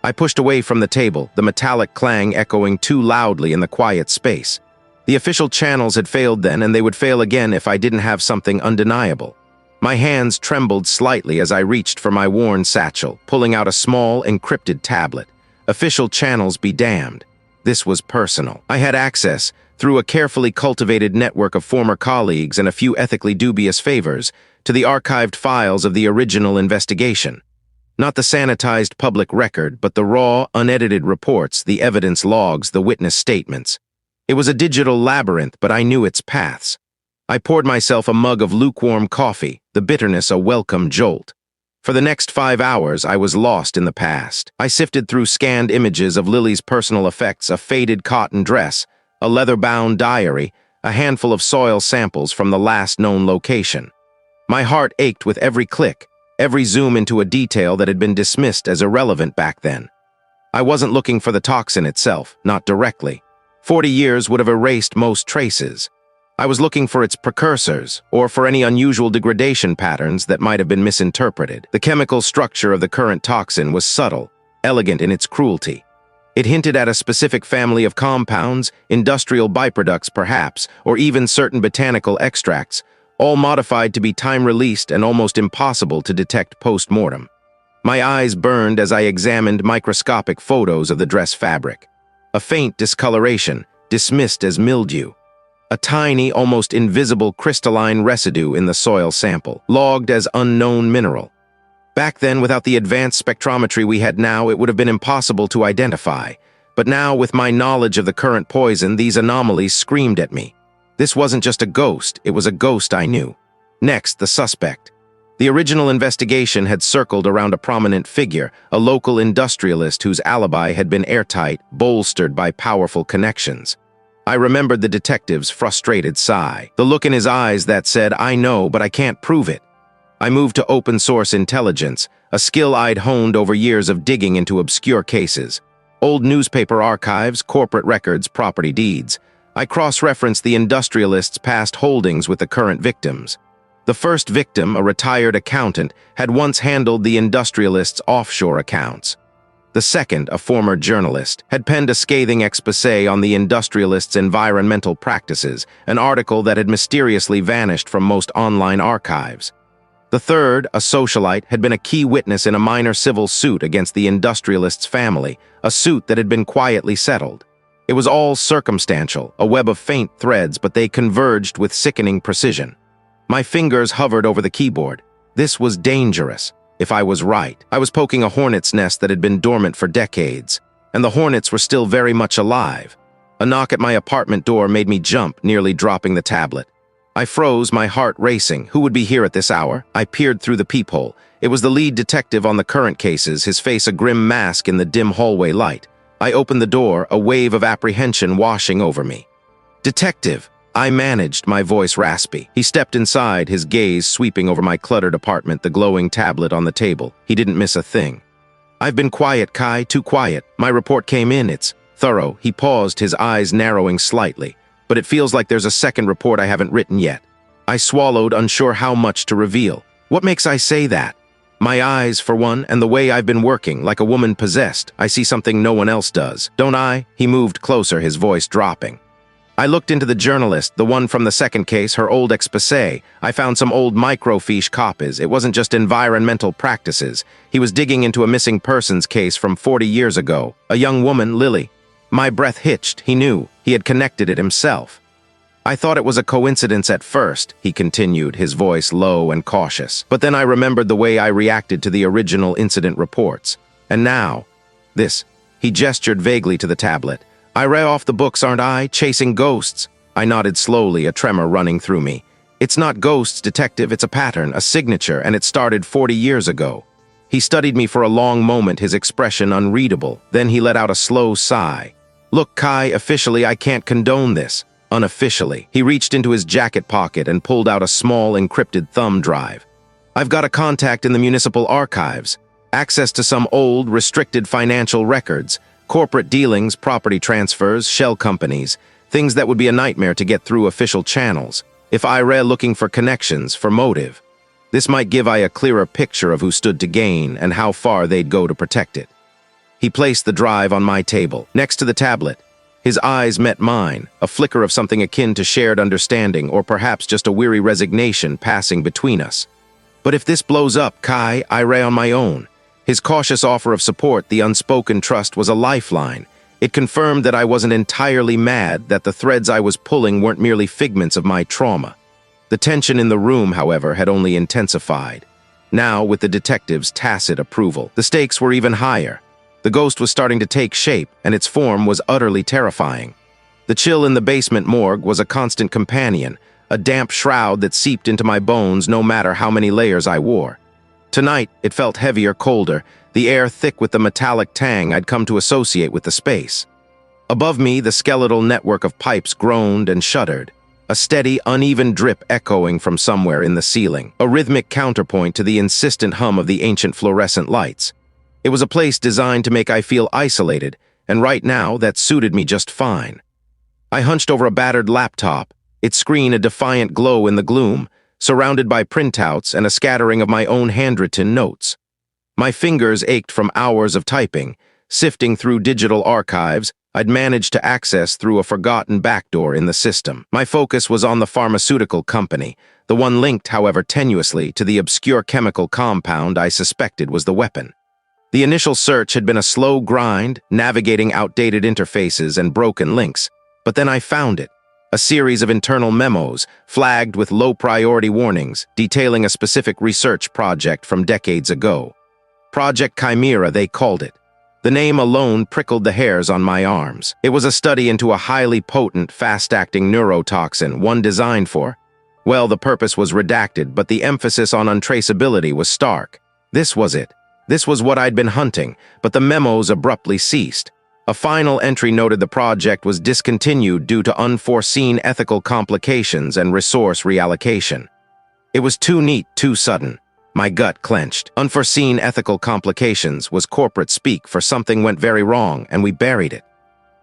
I pushed away from the table, the metallic clang echoing too loudly in the quiet space. The official channels had failed then, and they would fail again if I didn't have something undeniable. My hands trembled slightly as I reached for my worn satchel, pulling out a small, encrypted tablet. Official channels be damned. This was personal. I had access, through a carefully cultivated network of former colleagues and a few ethically dubious favors, to the archived files of the original investigation. Not the sanitized public record, but the raw, unedited reports, the evidence logs, the witness statements. It was a digital labyrinth, but I knew its paths. I poured myself a mug of lukewarm coffee, the bitterness a welcome jolt. For the next 5 hours, I was lost in the past. I sifted through scanned images of Lily's personal effects, a faded cotton dress, a leather-bound diary, a handful of soil samples from the last known location. My heart ached with every click, every zoom into a detail that had been dismissed as irrelevant back then. I wasn't looking for the toxin itself, not directly. 40 years would have erased most traces. I was looking for its precursors, or for any unusual degradation patterns that might have been misinterpreted. The chemical structure of the current toxin was subtle, elegant in its cruelty. It hinted at a specific family of compounds, industrial byproducts perhaps, or even certain botanical extracts, all modified to be time-released and almost impossible to detect post-mortem. My eyes burned as I examined microscopic photos of the dress fabric. A faint discoloration, dismissed as mildew. A tiny, almost invisible crystalline residue in the soil sample, logged as unknown mineral. Back then, without the advanced spectrometry we had now, it would have been impossible to identify. But now, with my knowledge of the current poison, these anomalies screamed at me. This wasn't just a ghost, it was a ghost I knew. Next, the suspect. The original investigation had circled around a prominent figure, a local industrialist whose alibi had been airtight, bolstered by powerful connections. I remembered the detective's frustrated sigh, the look in his eyes that said, "I know, but I can't prove it." I moved to open-source intelligence, a skill I'd honed over years of digging into obscure cases. Old newspaper archives, corporate records, property deeds. I cross-referenced the industrialist's past holdings with the current victims. The first victim, a retired accountant, had once handled the industrialist's offshore accounts. The second, a former journalist, had penned a scathing exposé on the industrialist's environmental practices, an article that had mysteriously vanished from most online archives. The third, a socialite, had been a key witness in a minor civil suit against the industrialist's family, a suit that had been quietly settled. It was all circumstantial, a web of faint threads, but they converged with sickening precision. My fingers hovered over the keyboard. This was dangerous. If I was right, I was poking a hornet's nest that had been dormant for decades, and the hornets were still very much alive. A knock at my apartment door made me jump, nearly dropping the tablet. I froze, my heart racing. Who would be here at this hour? I peered through the peephole. It was the lead detective on the current cases, his face a grim mask in the dim hallway light. I opened the door, a wave of apprehension washing over me. "Detective," I managed, my voice raspy. He stepped inside, his gaze sweeping over my cluttered apartment, the glowing tablet on the table. He didn't miss a thing. "I've been quiet, Kai, too quiet. My report came in, it's thorough." He paused, his eyes narrowing slightly. "But it feels like there's a second report I haven't written yet." I swallowed, unsure how much to reveal. "What makes I say that?" "My eyes, for one, and the way I've been working, like a woman possessed. I see something no one else does. Don't I?" He moved closer, his voice dropping. I looked into the journalist, the one from the second case, her old exposé. I found some old microfiche copies. It wasn't just environmental practices. He was digging into a missing persons case from 40 years ago. A young woman, Lily. My breath hitched. He knew. He had connected it himself. "I thought it was a coincidence at first," he continued, his voice low and cautious. "But then I remembered the way I reacted to the original incident reports. And now, this." He gestured vaguely to the tablet. "I read off the books, aren't I? Chasing ghosts." I nodded slowly, a tremor running through me. "It's not ghosts, detective, it's a pattern, a signature, and it started 40 years ago." He studied me for a long moment, his expression unreadable. Then he let out a slow sigh. "Look, Kai, officially I can't condone this." Unofficially, he reached into his jacket pocket and pulled out a small encrypted thumb drive. "I've got a contact in the municipal archives. Access to some old, restricted financial records. Corporate dealings, property transfers, shell companies, things that would be a nightmare to get through official channels. If I were looking for connections, for motive. This might give I a clearer picture of who stood to gain and how far they'd go to protect it." He placed the drive on my table, next to the tablet. His eyes met mine, a flicker of something akin to shared understanding or perhaps just a weary resignation passing between us. "But if this blows up, Kai, I ray on my own." His cautious offer of support, the unspoken trust, was a lifeline. It confirmed that I wasn't entirely mad, that the threads I was pulling weren't merely figments of my trauma. The tension in the room, however, had only intensified. Now, with the detective's tacit approval, the stakes were even higher. The ghost was starting to take shape, and its form was utterly terrifying. The chill in the basement morgue was a constant companion, a damp shroud that seeped into my bones no matter how many layers I wore. Tonight, it felt heavier, colder, the air thick with the metallic tang I'd come to associate with the space. Above me, the skeletal network of pipes groaned and shuddered, a steady, uneven drip echoing from somewhere in the ceiling, a rhythmic counterpoint to the insistent hum of the ancient fluorescent lights. It was a place designed to make I feel isolated, and right now, that suited me just fine. I hunched over a battered laptop, its screen a defiant glow in the gloom, surrounded by printouts and a scattering of my own handwritten notes. My fingers ached from hours of typing, sifting through digital archives I'd managed to access through a forgotten backdoor in the system. My focus was on the pharmaceutical company, the one linked, however tenuously, to the obscure chemical compound I suspected was the weapon. The initial search had been a slow grind, navigating outdated interfaces and broken links, but then I found it. A series of internal memos, flagged with low-priority warnings, detailing a specific research project from decades ago. Project Chimera, they called it. The name alone prickled the hairs on my arms. It was a study into a highly potent, fast-acting neurotoxin, one designed for... Well, the purpose was redacted, but the emphasis on untraceability was stark. This was it. This was what I'd been hunting, but the memos abruptly ceased. A final entry noted the project was discontinued due to unforeseen ethical complications and resource reallocation. It was too neat, too sudden. My gut clenched. Unforeseen ethical complications was corporate speak for something went very wrong, and we buried it.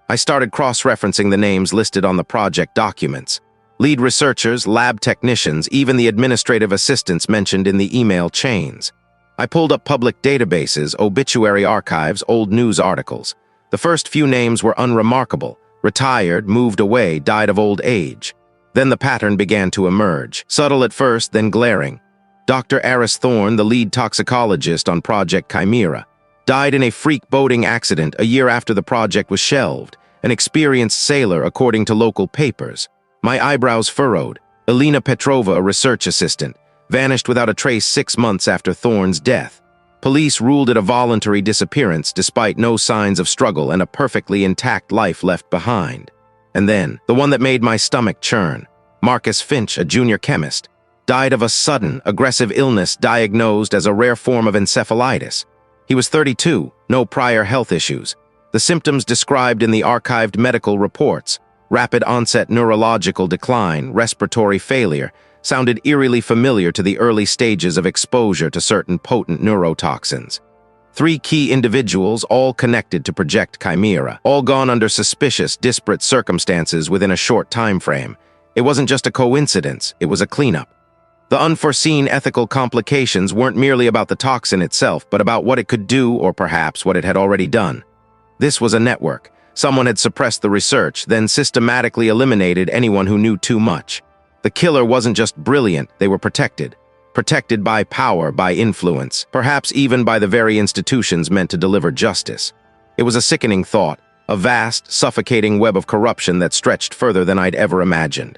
I started cross-referencing the names listed on the project documents. Lead researchers, lab technicians, even the administrative assistants mentioned in the email chains. I pulled up public databases, obituary archives, old news articles. The first few names were unremarkable. Retired, moved away, died of old age. Then the pattern began to emerge. Subtle at first, then glaring. Dr. Victor Thorne, the lead toxicologist on Project Chimera, died in a freak boating accident a year after the project was shelved. An experienced sailor, according to local papers. My eyebrows furrowed. Elena Petrova, a research assistant, vanished without a trace 6 months after Thorne's death. Police ruled it a voluntary disappearance despite no signs of struggle and a perfectly intact life left behind. And then, the one that made my stomach churn, Marcus Finch, a junior chemist, died of a sudden, aggressive illness diagnosed as a rare form of encephalitis. He was 32, no prior health issues. The symptoms described in the archived medical reports, rapid onset neurological decline, respiratory failure, sounded eerily familiar to the early stages of exposure to certain potent neurotoxins. 3 key individuals, all connected to Project Chimera, all gone under suspicious, disparate circumstances within a short time frame. It wasn't just a coincidence, it was a cleanup. The unforeseen ethical complications weren't merely about the toxin itself, but about what it could do, or perhaps what it had already done. This was a network. Someone had suppressed the research, then systematically eliminated anyone who knew too much. The killer wasn't just brilliant, they were protected. Protected by power, by influence, perhaps even by the very institutions meant to deliver justice. It was a sickening thought, a vast, suffocating web of corruption that stretched further than I'd ever imagined.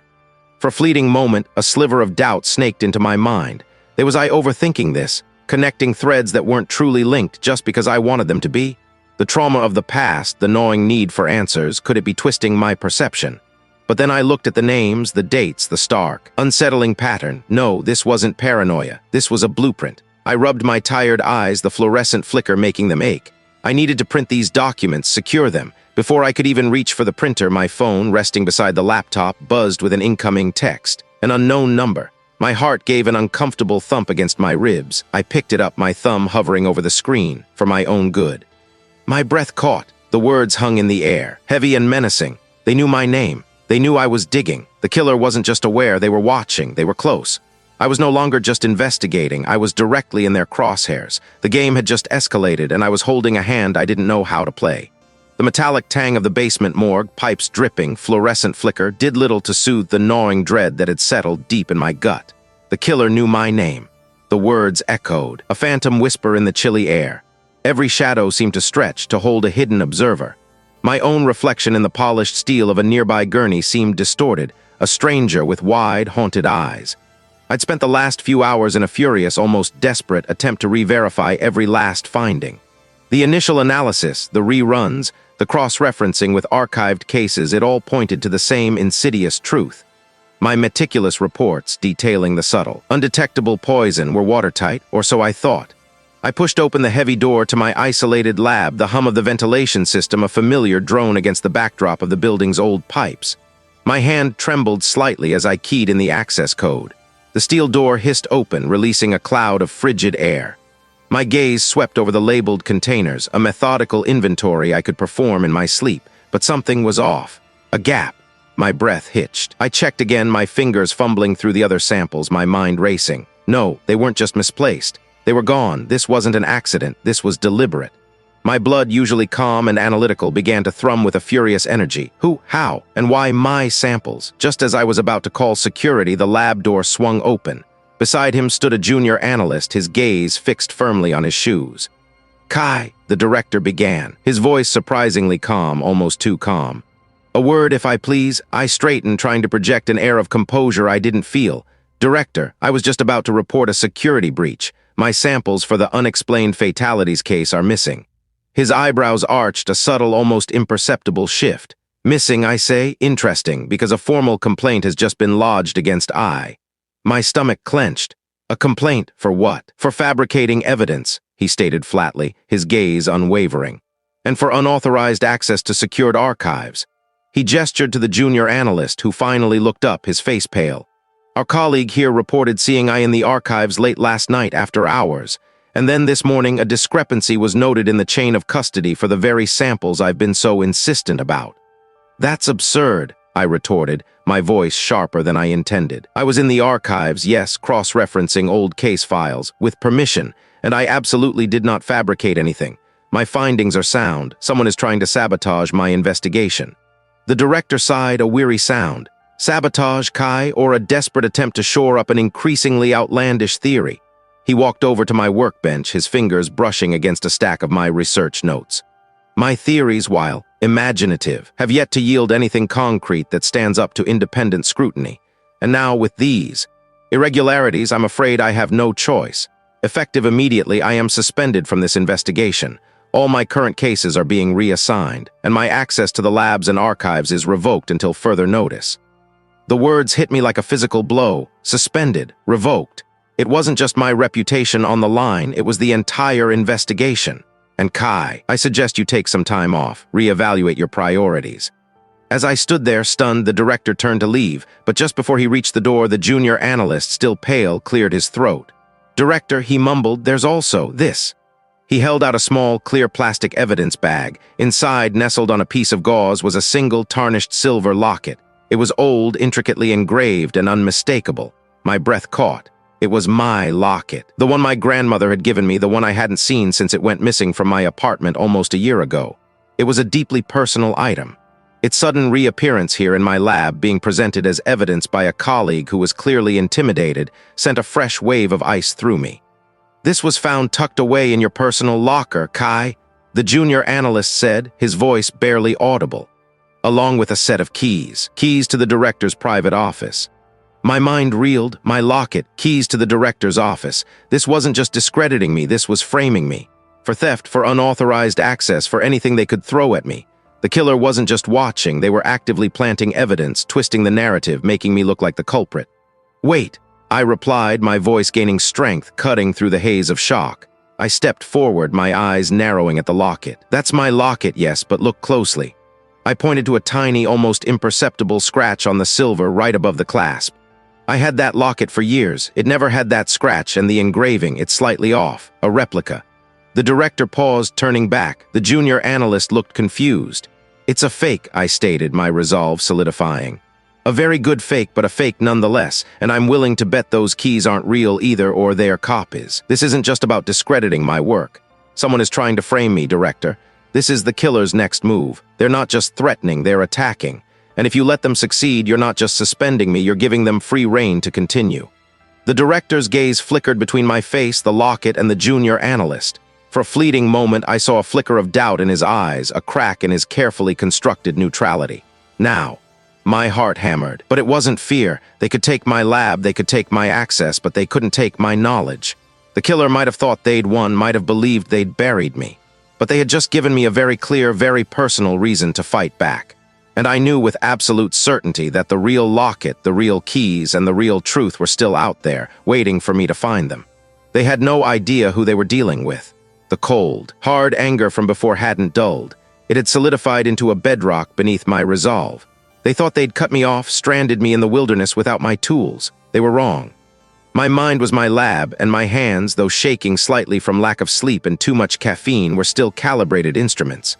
For a fleeting moment, a sliver of doubt snaked into my mind. Was I overthinking this, connecting threads that weren't truly linked just because I wanted them to be? The trauma of the past, the gnawing need for answers, could it be twisting my perception? But then I looked at the names, the dates, the stark, unsettling pattern. No, this wasn't paranoia. This was a blueprint. I rubbed my tired eyes, the fluorescent flicker making them ache. I needed to print these documents, secure them. Before I could even reach for the printer, my phone, resting beside the laptop, buzzed with an incoming text. An unknown number. My heart gave an uncomfortable thump against my ribs. I picked it up, my thumb hovering over the screen, for my own good. My breath caught. The words hung in the air, heavy and menacing. They knew my name. They knew I was digging. The killer wasn't just aware, they were watching, they were close. I was no longer just investigating, I was directly in their crosshairs. The game had just escalated, and I was holding a hand I didn't know how to play. The metallic tang of the basement morgue, pipes dripping, fluorescent flicker, did little to soothe the gnawing dread that had settled deep in my gut. The killer knew my name. The words echoed, a phantom whisper in the chilly air. Every shadow seemed to stretch, to hold a hidden observer. My own reflection in the polished steel of a nearby gurney seemed distorted, a stranger with wide, haunted eyes. I'd spent the last few hours in a furious, almost desperate attempt to re-verify every last finding. The initial analysis, the reruns, the cross-referencing with archived cases, it all pointed to the same insidious truth. My meticulous reports detailing the subtle, undetectable poison were watertight, or so I thought. I pushed open the heavy door to my isolated lab, the hum of the ventilation system a familiar drone against the backdrop of the building's old pipes. My hand trembled slightly as I keyed in the access code. The steel door hissed open, releasing a cloud of frigid air. My gaze swept over the labeled containers, a methodical inventory I could perform in my sleep, but something was off. A gap. My breath hitched. I checked again, my fingers fumbling through the other samples, my mind racing. No, they weren't just misplaced. They were gone. This wasn't an accident. This was deliberate. My blood, usually calm and analytical, began to thrum with a furious energy. Who, how, and why my samples? Just as I was about to call security, the lab door swung open. Beside him stood a junior analyst, his gaze fixed firmly on his shoes. "Kai," the director began, his voice surprisingly calm, almost too calm. "A word, if I please." I straightened, trying to project an air of composure I didn't feel. "Director, I was just about to report a security breach. My samples for the unexplained fatalities case are missing." His eyebrows arched, a subtle, almost imperceptible shift. Missing, I say? Interesting, because a formal complaint has just been lodged against I. My stomach clenched. A complaint for what? For fabricating evidence, he stated flatly, his gaze unwavering. And for unauthorized access to secured archives. He gestured to the junior analyst, who finally looked up, his face pale. Our colleague here reported seeing I in the archives late last night after hours, and then this morning a discrepancy was noted in the chain of custody for the very samples I've been so insistent about. That's absurd, I retorted, my voice sharper than I intended. I was in the archives, yes, cross-referencing old case files, with permission, and I absolutely did not fabricate anything. My findings are sound. Someone is trying to sabotage my investigation. The director sighed, a weary sound. Sabotage, Kai, or a desperate attempt to shore up an increasingly outlandish theory? He walked over to my workbench, his fingers brushing against a stack of my research notes. My theories, while imaginative, have yet to yield anything concrete that stands up to independent scrutiny. And now with these irregularities, I'm afraid I have no choice. Effective immediately, I am suspended from this investigation. All my current cases are being reassigned, and my access to the labs and archives is revoked until further notice. The words hit me like a physical blow. Suspended, revoked. It wasn't just my reputation on the line, it was the entire investigation. And Kai, I suggest you take some time off, reevaluate your priorities. As I stood there, stunned, the director turned to leave, but just before he reached the door, the junior analyst, still pale, cleared his throat. Director, he mumbled, there's also this. He held out a small, clear plastic evidence bag. Inside, nestled on a piece of gauze, was a single, tarnished silver locket. It was old, intricately engraved, and unmistakable. My breath caught. It was my locket, the one my grandmother had given me, the one I hadn't seen since it went missing from my apartment almost a year ago. It was a deeply personal item. Its sudden reappearance here in my lab, being presented as evidence by a colleague who was clearly intimidated, sent a fresh wave of ice through me. This was found tucked away in your personal locker, Kai, the junior analyst said, his voice barely audible, along with a set of keys to the director's private office. My mind reeled, my locket, keys to the director's office. This wasn't just discrediting me, this was framing me. For theft, for unauthorized access, for anything they could throw at me. The killer wasn't just watching, they were actively planting evidence, twisting the narrative, making me look like the culprit. Wait, I replied, my voice gaining strength, cutting through the haze of shock. I stepped forward, my eyes narrowing at the locket. That's my locket, yes, but look closely. I pointed to a tiny, almost imperceptible scratch on the silver right above the clasp. I had that locket for years. It never had that scratch, and the engraving, it's slightly off, a replica. The director paused, turning back. The junior analyst looked confused. It's a fake, I stated, my resolve solidifying. A very good fake, but a fake nonetheless, and I'm willing to bet those keys aren't real either, or they're copies. This isn't just about discrediting my work. Someone is trying to frame me, director. This is the killer's next move. They're not just threatening, they're attacking. And if you let them succeed, you're not just suspending me, you're giving them free rein to continue. The director's gaze flickered between my face, the locket, and the junior analyst. For a fleeting moment, I saw a flicker of doubt in his eyes, a crack in his carefully constructed neutrality. Now, my heart hammered. But it wasn't fear. They could take my lab, they could take my access, but they couldn't take my knowledge. The killer might have thought they'd won, might have believed they'd buried me. But they had just given me a very clear, very personal reason to fight back. And I knew with absolute certainty that the real locket, the real keys, and the real truth were still out there, waiting for me to find them. They had no idea who they were dealing with. The cold, hard anger from before hadn't dulled. It had solidified into a bedrock beneath my resolve. They thought they'd cut me off, stranded me in the wilderness without my tools. They were wrong. My mind was my lab, and my hands, though shaking slightly from lack of sleep and too much caffeine, were still calibrated instruments.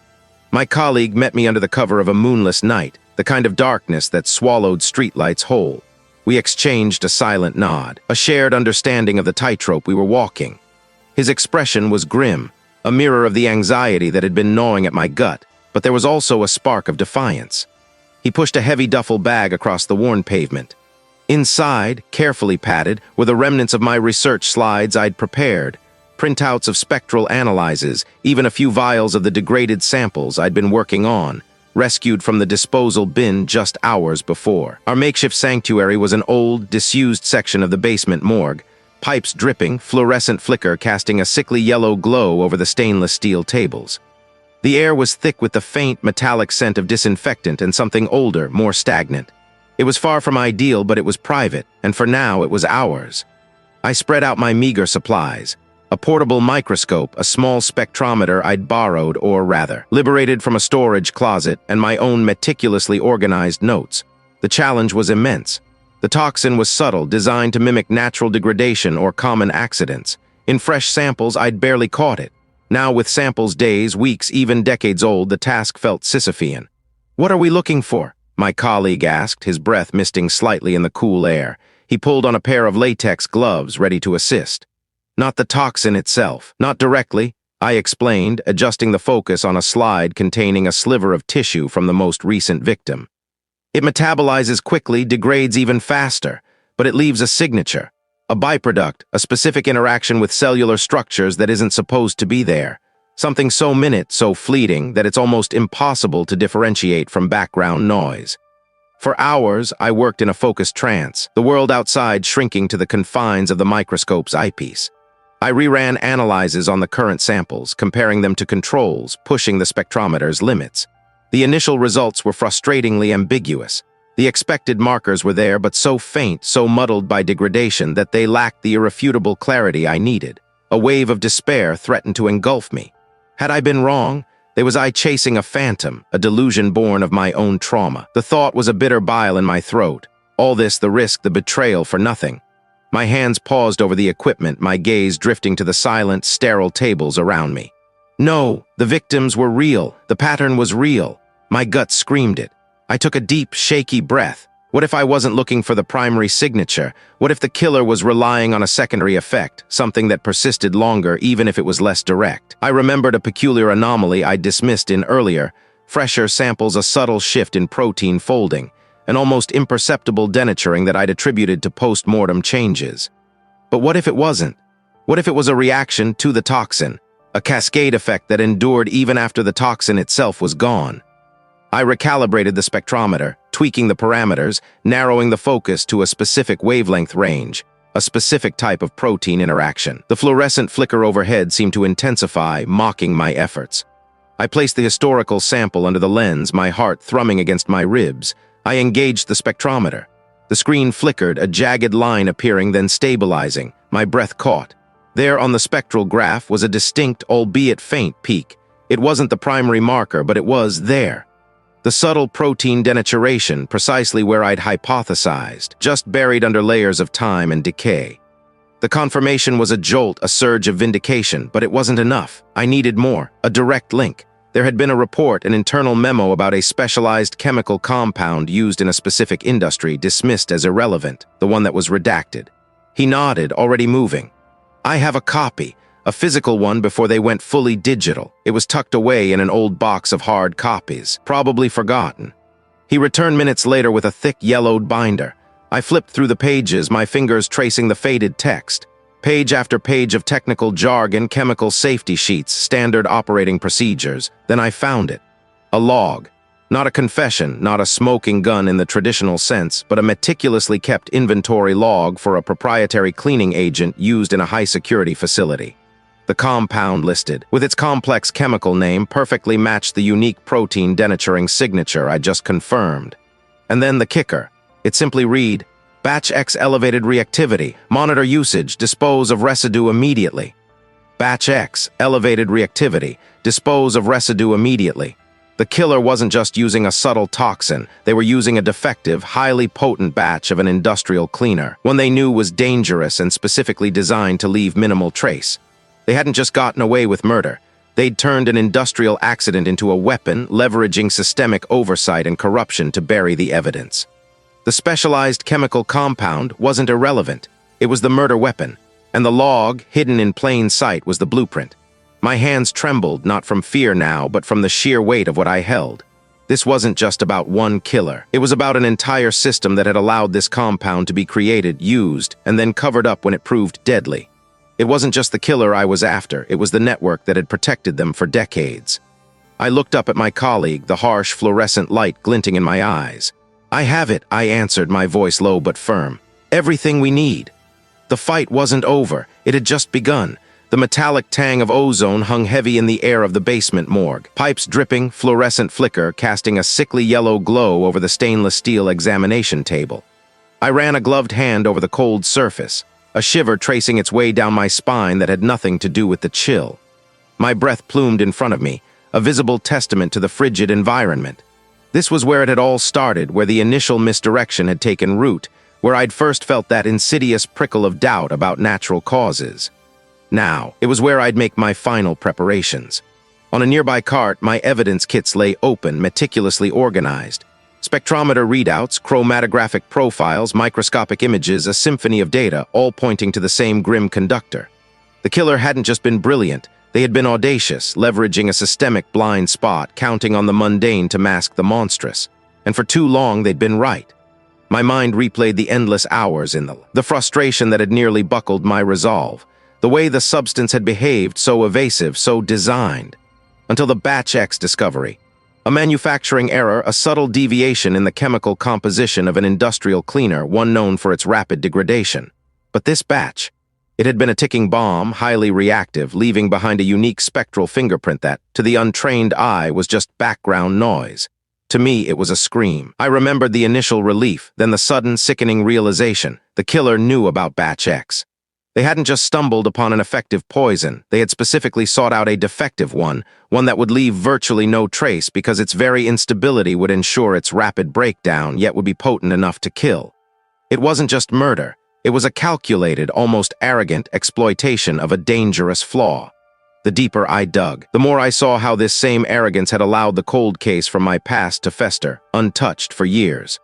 My colleague met me under the cover of a moonless night, the kind of darkness that swallowed streetlights whole. We exchanged a silent nod, a shared understanding of the tightrope we were walking. His expression was grim, a mirror of the anxiety that had been gnawing at my gut, but there was also a spark of defiance. He pushed a heavy duffel bag across the worn pavement. Inside, carefully padded, were the remnants of my research slides I'd prepared, printouts of spectral analyses, even a few vials of the degraded samples I'd been working on, rescued from the disposal bin just hours before. Our makeshift sanctuary was an old, disused section of the basement morgue, pipes dripping, fluorescent flicker casting a sickly yellow glow over the stainless steel tables. The air was thick with the faint, metallic scent of disinfectant and something older, more stagnant. It was far from ideal, but it was private, and for now it was ours. I spread out my meager supplies. A portable microscope, a small spectrometer I'd borrowed, or rather, liberated from a storage closet, and my own meticulously organized notes. The challenge was immense. The toxin was subtle, designed to mimic natural degradation or common accidents. In fresh samples, I'd barely caught it. Now, with samples days, weeks, even decades old, the task felt Sisyphean. "What are we looking for?" my colleague asked, his breath misting slightly in the cool air. He pulled on a pair of latex gloves, ready to assist. "Not the toxin itself. Not directly," I explained, adjusting the focus on a slide containing a sliver of tissue from the most recent victim. "It metabolizes quickly, degrades even faster, but it leaves a signature. A byproduct, a specific interaction with cellular structures that isn't supposed to be there. Something so minute, so fleeting, that it's almost impossible to differentiate from background noise." For hours, I worked in a focused trance, the world outside shrinking to the confines of the microscope's eyepiece. I reran analyses on the current samples, comparing them to controls, pushing the spectrometer's limits. The initial results were frustratingly ambiguous. The expected markers were there, but so faint, so muddled by degradation that they lacked the irrefutable clarity I needed. A wave of despair threatened to engulf me. Had I been wrong? Was I chasing a phantom, a delusion born of my own trauma? The thought was a bitter bile in my throat. All this, the risk, the betrayal, for nothing. My hands paused over the equipment, my gaze drifting to the silent, sterile tables around me. No, the victims were real. The pattern was real. My gut screamed it. I took a deep, shaky breath. What if I wasn't looking for the primary signature? What if the killer was relying on a secondary effect, something that persisted longer even if it was less direct? I remembered a peculiar anomaly I'd dismissed in earlier, fresher samples, a subtle shift in protein folding, an almost imperceptible denaturing that I'd attributed to post-mortem changes. But what if it wasn't? What if it was a reaction to the toxin, a cascade effect that endured even after the toxin itself was gone? I recalibrated the spectrometer, tweaking the parameters, narrowing the focus to a specific wavelength range, a specific type of protein interaction. The fluorescent flicker overhead seemed to intensify, mocking my efforts. I placed the historical sample under the lens, my heart thrumming against my ribs. I engaged the spectrometer. The screen flickered, a jagged line appearing, then stabilizing. My breath caught. There on the spectral graph was a distinct, albeit faint, peak. It wasn't the primary marker, but it was there. The subtle protein denaturation, precisely where I'd hypothesized, just buried under layers of time and decay. The confirmation was a jolt, a surge of vindication, but it wasn't enough. I needed more, a direct link. There had been a report, an internal memo about a specialized chemical compound used in a specific industry, dismissed as irrelevant, the one that was redacted. He nodded, already moving. "I have a copy. A physical one before they went fully digital. It was tucked away in an old box of hard copies, probably forgotten." He returned minutes later with a thick yellowed binder. I flipped through the pages, my fingers tracing the faded text. Page after page of technical jargon, chemical safety sheets, standard operating procedures. Then I found it. A log. Not a confession, not a smoking gun in the traditional sense, but a meticulously kept inventory log for a proprietary cleaning agent used in a high-security facility. The compound listed, with its complex chemical name, perfectly matched the unique protein denaturing signature I just confirmed. And then the kicker. It simply read, "Batch X elevated reactivity, monitor usage, dispose of residue immediately." Batch X, elevated reactivity, dispose of residue immediately. The killer wasn't just using a subtle toxin, they were using a defective, highly potent batch of an industrial cleaner, one they knew was dangerous and specifically designed to leave minimal trace. They hadn't just gotten away with murder. They'd turned an industrial accident into a weapon, leveraging systemic oversight and corruption to bury the evidence. The specialized chemical compound wasn't irrelevant. It was the murder weapon, and the log, hidden in plain sight, was the blueprint. My hands trembled, not from fear now, but from the sheer weight of what I held. This wasn't just about one killer. It was about an entire system that had allowed this compound to be created, used, and then covered up when it proved deadly. It wasn't just the killer I was after, it was the network that had protected them for decades. I looked up at my colleague, the harsh fluorescent light glinting in my eyes. "I have it," I answered, my voice low but firm. "Everything we need." The fight wasn't over, it had just begun. The metallic tang of ozone hung heavy in the air of the basement morgue. Pipes dripping, fluorescent flicker casting a sickly yellow glow over the stainless steel examination table. I ran a gloved hand over the cold surface, a shiver tracing its way down my spine that had nothing to do with the chill. My breath plumed in front of me, a visible testament to the frigid environment. This was where it had all started, where the initial misdirection had taken root, where I'd first felt that insidious prickle of doubt about natural causes. Now, it was where I'd make my final preparations. On a nearby cart, my evidence kits lay open, meticulously organized. Spectrometer readouts, chromatographic profiles, microscopic images, a symphony of data, all pointing to the same grim conductor. The killer hadn't just been brilliant, they had been audacious, leveraging a systemic blind spot, counting on the mundane to mask the monstrous. And for too long, they'd been right. My mind replayed the endless hours in the frustration that had nearly buckled my resolve, the way the substance had behaved, so evasive, so designed. Until the Batch X discovery. A manufacturing error, a subtle deviation in the chemical composition of an industrial cleaner, one known for its rapid degradation. But this batch, it had been a ticking bomb, highly reactive, leaving behind a unique spectral fingerprint that, to the untrained eye, was just background noise. To me, it was a scream. I remembered the initial relief, then the sudden, sickening realization. The killer knew about Batch X. They hadn't just stumbled upon an effective poison, they had specifically sought out a defective one that would leave virtually no trace because its very instability would ensure its rapid breakdown, yet would be potent enough to kill. It wasn't just murder, it was a calculated, almost arrogant exploitation of a dangerous flaw. The deeper I dug, the more I saw how this same arrogance had allowed the cold case from my past to fester, untouched for years.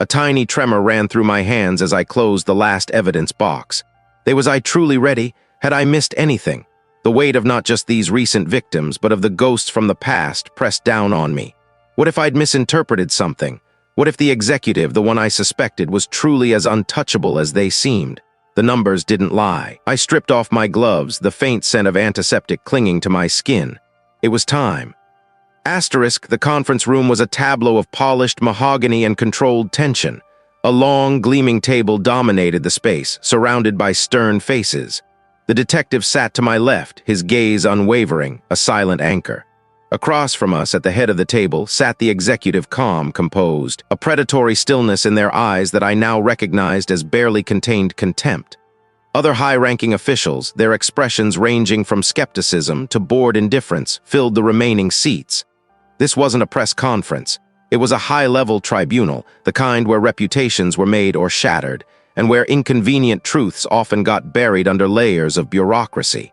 A tiny tremor ran through my hands as I closed the last evidence box. Was I truly ready? Had I missed anything? The weight of not just these recent victims, but of the ghosts from the past pressed down on me. What if I'd misinterpreted something? What if the executive, the one I suspected, was truly as untouchable as they seemed? The numbers didn't lie. I stripped off my gloves, the faint scent of antiseptic clinging to my skin. It was time. Asterisk, the conference room was a tableau of polished mahogany and controlled tension. A long, gleaming table dominated the space, surrounded by stern faces. The detective sat to my left, his gaze unwavering, a silent anchor. Across from us, at the head of the table, sat the executive, calm, composed, a predatory stillness in their eyes that I now recognized as barely contained contempt. Other high-ranking officials, their expressions ranging from skepticism to bored indifference, filled the remaining seats. This wasn't a press conference. It was a high-level tribunal, the kind where reputations were made or shattered, and where inconvenient truths often got buried under layers of bureaucracy.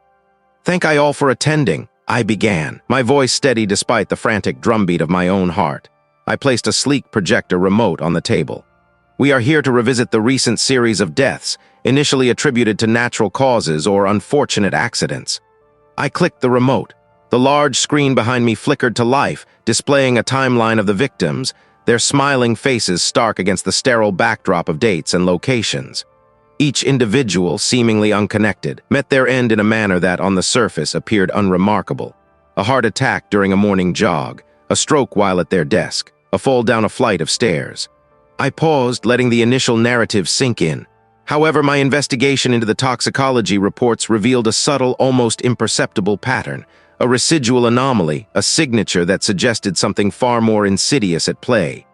"Thank you all for attending," I began, my voice steady despite the frantic drumbeat of my own heart. I placed a sleek projector remote on the table. "We are here to revisit the recent series of deaths, initially attributed to natural causes or unfortunate accidents." I clicked the remote. The large screen behind me flickered to life, displaying a timeline of the victims, their smiling faces stark against the sterile backdrop of dates and locations. Each individual, seemingly unconnected, met their end in a manner that, on the surface, appeared unremarkable. A heart attack during a morning jog, a stroke while at their desk, a fall down a flight of stairs. I paused, letting the initial narrative sink in. However, my investigation into the toxicology reports revealed a subtle, almost imperceptible pattern, a residual anomaly, a signature that suggested something far more insidious at play.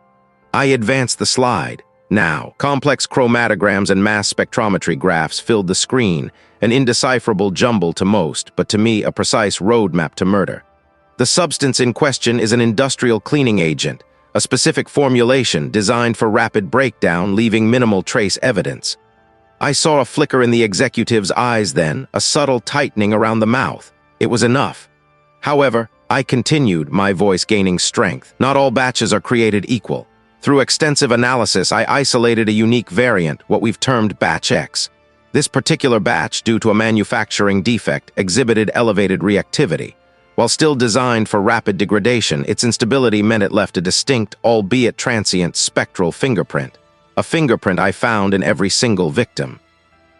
I advanced the slide. Now, complex chromatograms and mass spectrometry graphs filled the screen, an indecipherable jumble to most, but to me a precise roadmap to murder. The substance in question is an industrial cleaning agent, a specific formulation designed for rapid breakdown, leaving minimal trace evidence. I saw a flicker in the executive's eyes then, a subtle tightening around the mouth. It was enough. However, I continued, my voice gaining strength. Not all batches are created equal. Through extensive analysis, I isolated a unique variant, what we've termed Batch X. This particular batch, due to a manufacturing defect, exhibited elevated reactivity. While still designed for rapid degradation, its instability meant it left a distinct, albeit transient, spectral fingerprint. A fingerprint I found in every single victim.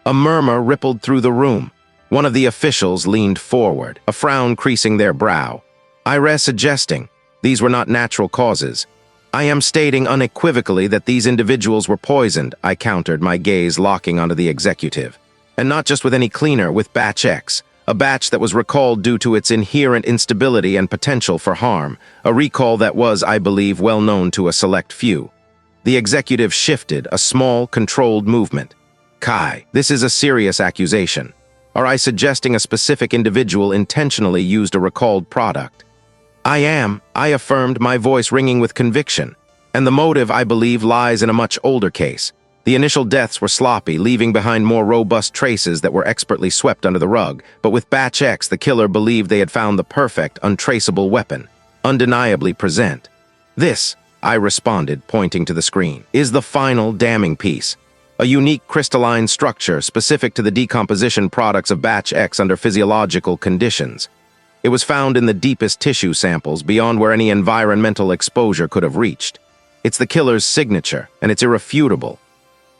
A murmur rippled through the room. One of the officials leaned forward, a frown creasing their brow. I read suggesting, these were not natural causes. "I am stating unequivocally that these individuals were poisoned," I countered, my gaze locking onto the executive. "And not just with any cleaner, with Batch X, a batch that was recalled due to its inherent instability and potential for harm, a recall that was, I believe, well known to a select few. The executive shifted, a small, controlled movement. Kai, this is a serious accusation. Are I suggesting a specific individual intentionally used a recalled product? I affirmed, my voice ringing with conviction. And the motive, I believe, lies in a much older case. The initial deaths were sloppy, leaving behind more robust traces that were expertly swept under the rug, but with Batch X, the killer believed they had found the perfect, untraceable weapon, undeniably present. This, I responded, pointing to the screen, is the final damning piece. A unique crystalline structure specific to the decomposition products of Batch X under physiological conditions. It was found in the deepest tissue samples, beyond where any environmental exposure could have reached. It's the killer's signature, and it's irrefutable.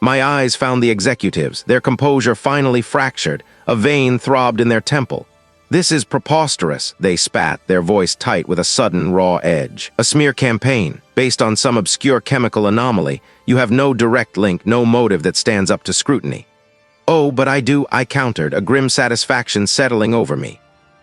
My eyes found the executives, their composure finally fractured, a vein throbbed in their temple. This is preposterous, they spat, their voice tight with a sudden raw edge. A smear campaign, based on some obscure chemical anomaly. You have no direct link, no motive that stands up to scrutiny. Oh, but I do, I countered, a grim satisfaction settling over me.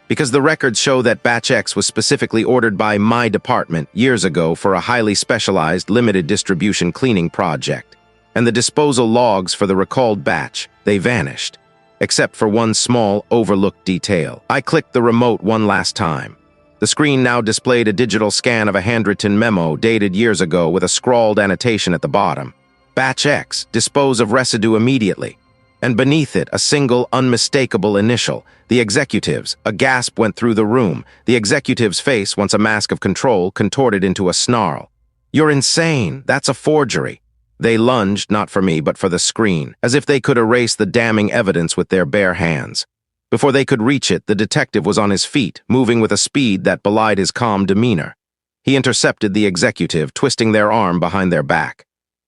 Because the records show that Batch X was specifically ordered by my department years ago for a highly specialized, limited distribution cleaning project. And the disposal logs for the recalled batch, they vanished. Except for one small, overlooked detail. I clicked the remote one last time. The screen now displayed a digital scan of a handwritten memo dated years ago with a scrawled annotation at the bottom. Batch X, dispose of residue immediately. And beneath it, a single, unmistakable initial. The executives. A gasp went through the room. The executive's face, once a mask of control, contorted into a snarl. You're insane. That's a forgery. They lunged, not for me, but for the screen, as if they could erase the damning evidence with their bare hands. Before they could reach it, the detective was on his feet, moving with a speed that belied his calm demeanor. He intercepted the executive, twisting their arm behind their back.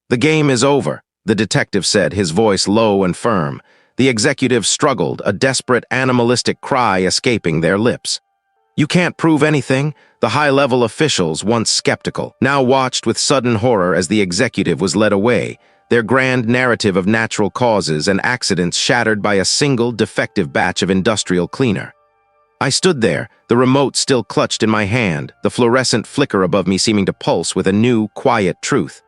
The game is over, the detective said, his voice low and firm. The executive struggled, a desperate, animalistic cry escaping their lips. You can't prove anything. The high-level officials, once skeptical, now watched with sudden horror as the executive was led away, their grand narrative of natural causes and accidents shattered by a single defective batch of industrial cleaner. I stood there, the remote still clutched in my hand, the fluorescent flicker above me seeming to pulse with a new, quiet truth.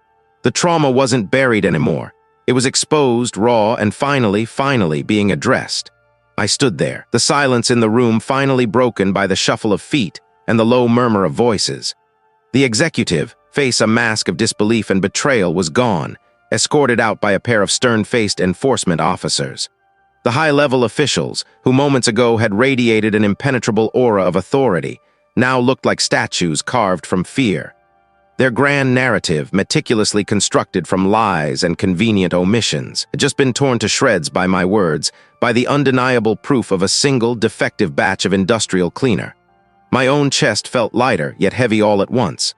The trauma wasn't buried anymore. It was exposed, raw, and finally being addressed. I stood there, the silence in the room finally broken by the shuffle of feet and the low murmur of voices. The executive, face a mask of disbelief and betrayal, was gone, escorted out by a pair of stern-faced enforcement officers. The high-level officials, who moments ago had radiated an impenetrable aura of authority, now looked like statues carved from fear. Their grand narrative, meticulously constructed from lies and convenient omissions, had just been torn to shreds by my words, by the undeniable proof of a single defective batch of industrial cleaner. My own chest felt lighter, yet heavy all at once.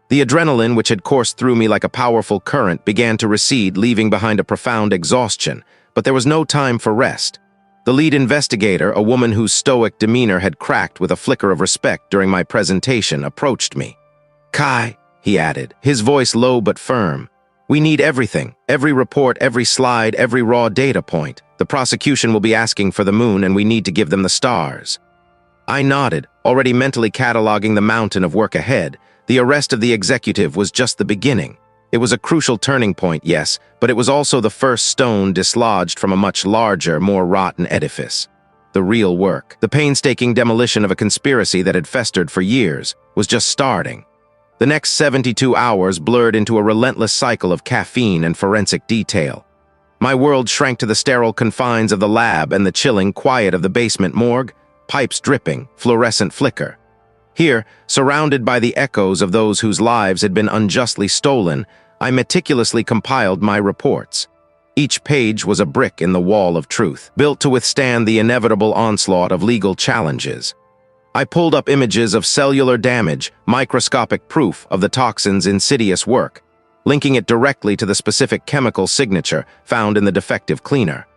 The adrenaline, which had coursed through me like a powerful current, began to recede, leaving behind a profound exhaustion. But there was no time for rest. The lead investigator, a woman whose stoic demeanor had cracked with a flicker of respect during my presentation, approached me. Kai, he added, his voice low but firm. We need everything, every report, every slide, every raw data point. The prosecution will be asking for the moon, and we need to give them the stars. I nodded, already mentally cataloging the mountain of work ahead. The arrest of the executive was just the beginning. It was a crucial turning point, yes, but it was also the first stone dislodged from a much larger, more rotten edifice. The real work, the painstaking demolition of a conspiracy that had festered for years, was just starting. The next 72 hours blurred into a relentless cycle of caffeine and forensic detail. My world shrank to the sterile confines of the lab and the chilling quiet of the basement morgue, pipes dripping, fluorescent flicker. Here, surrounded by the echoes of those whose lives had been unjustly stolen, I meticulously compiled my reports. Each page was a brick in the wall of truth, built to withstand the inevitable onslaught of legal challenges. I pulled up images of cellular damage, microscopic proof of the toxin's insidious work, linking it directly to the specific chemical signature found in the defective cleaner.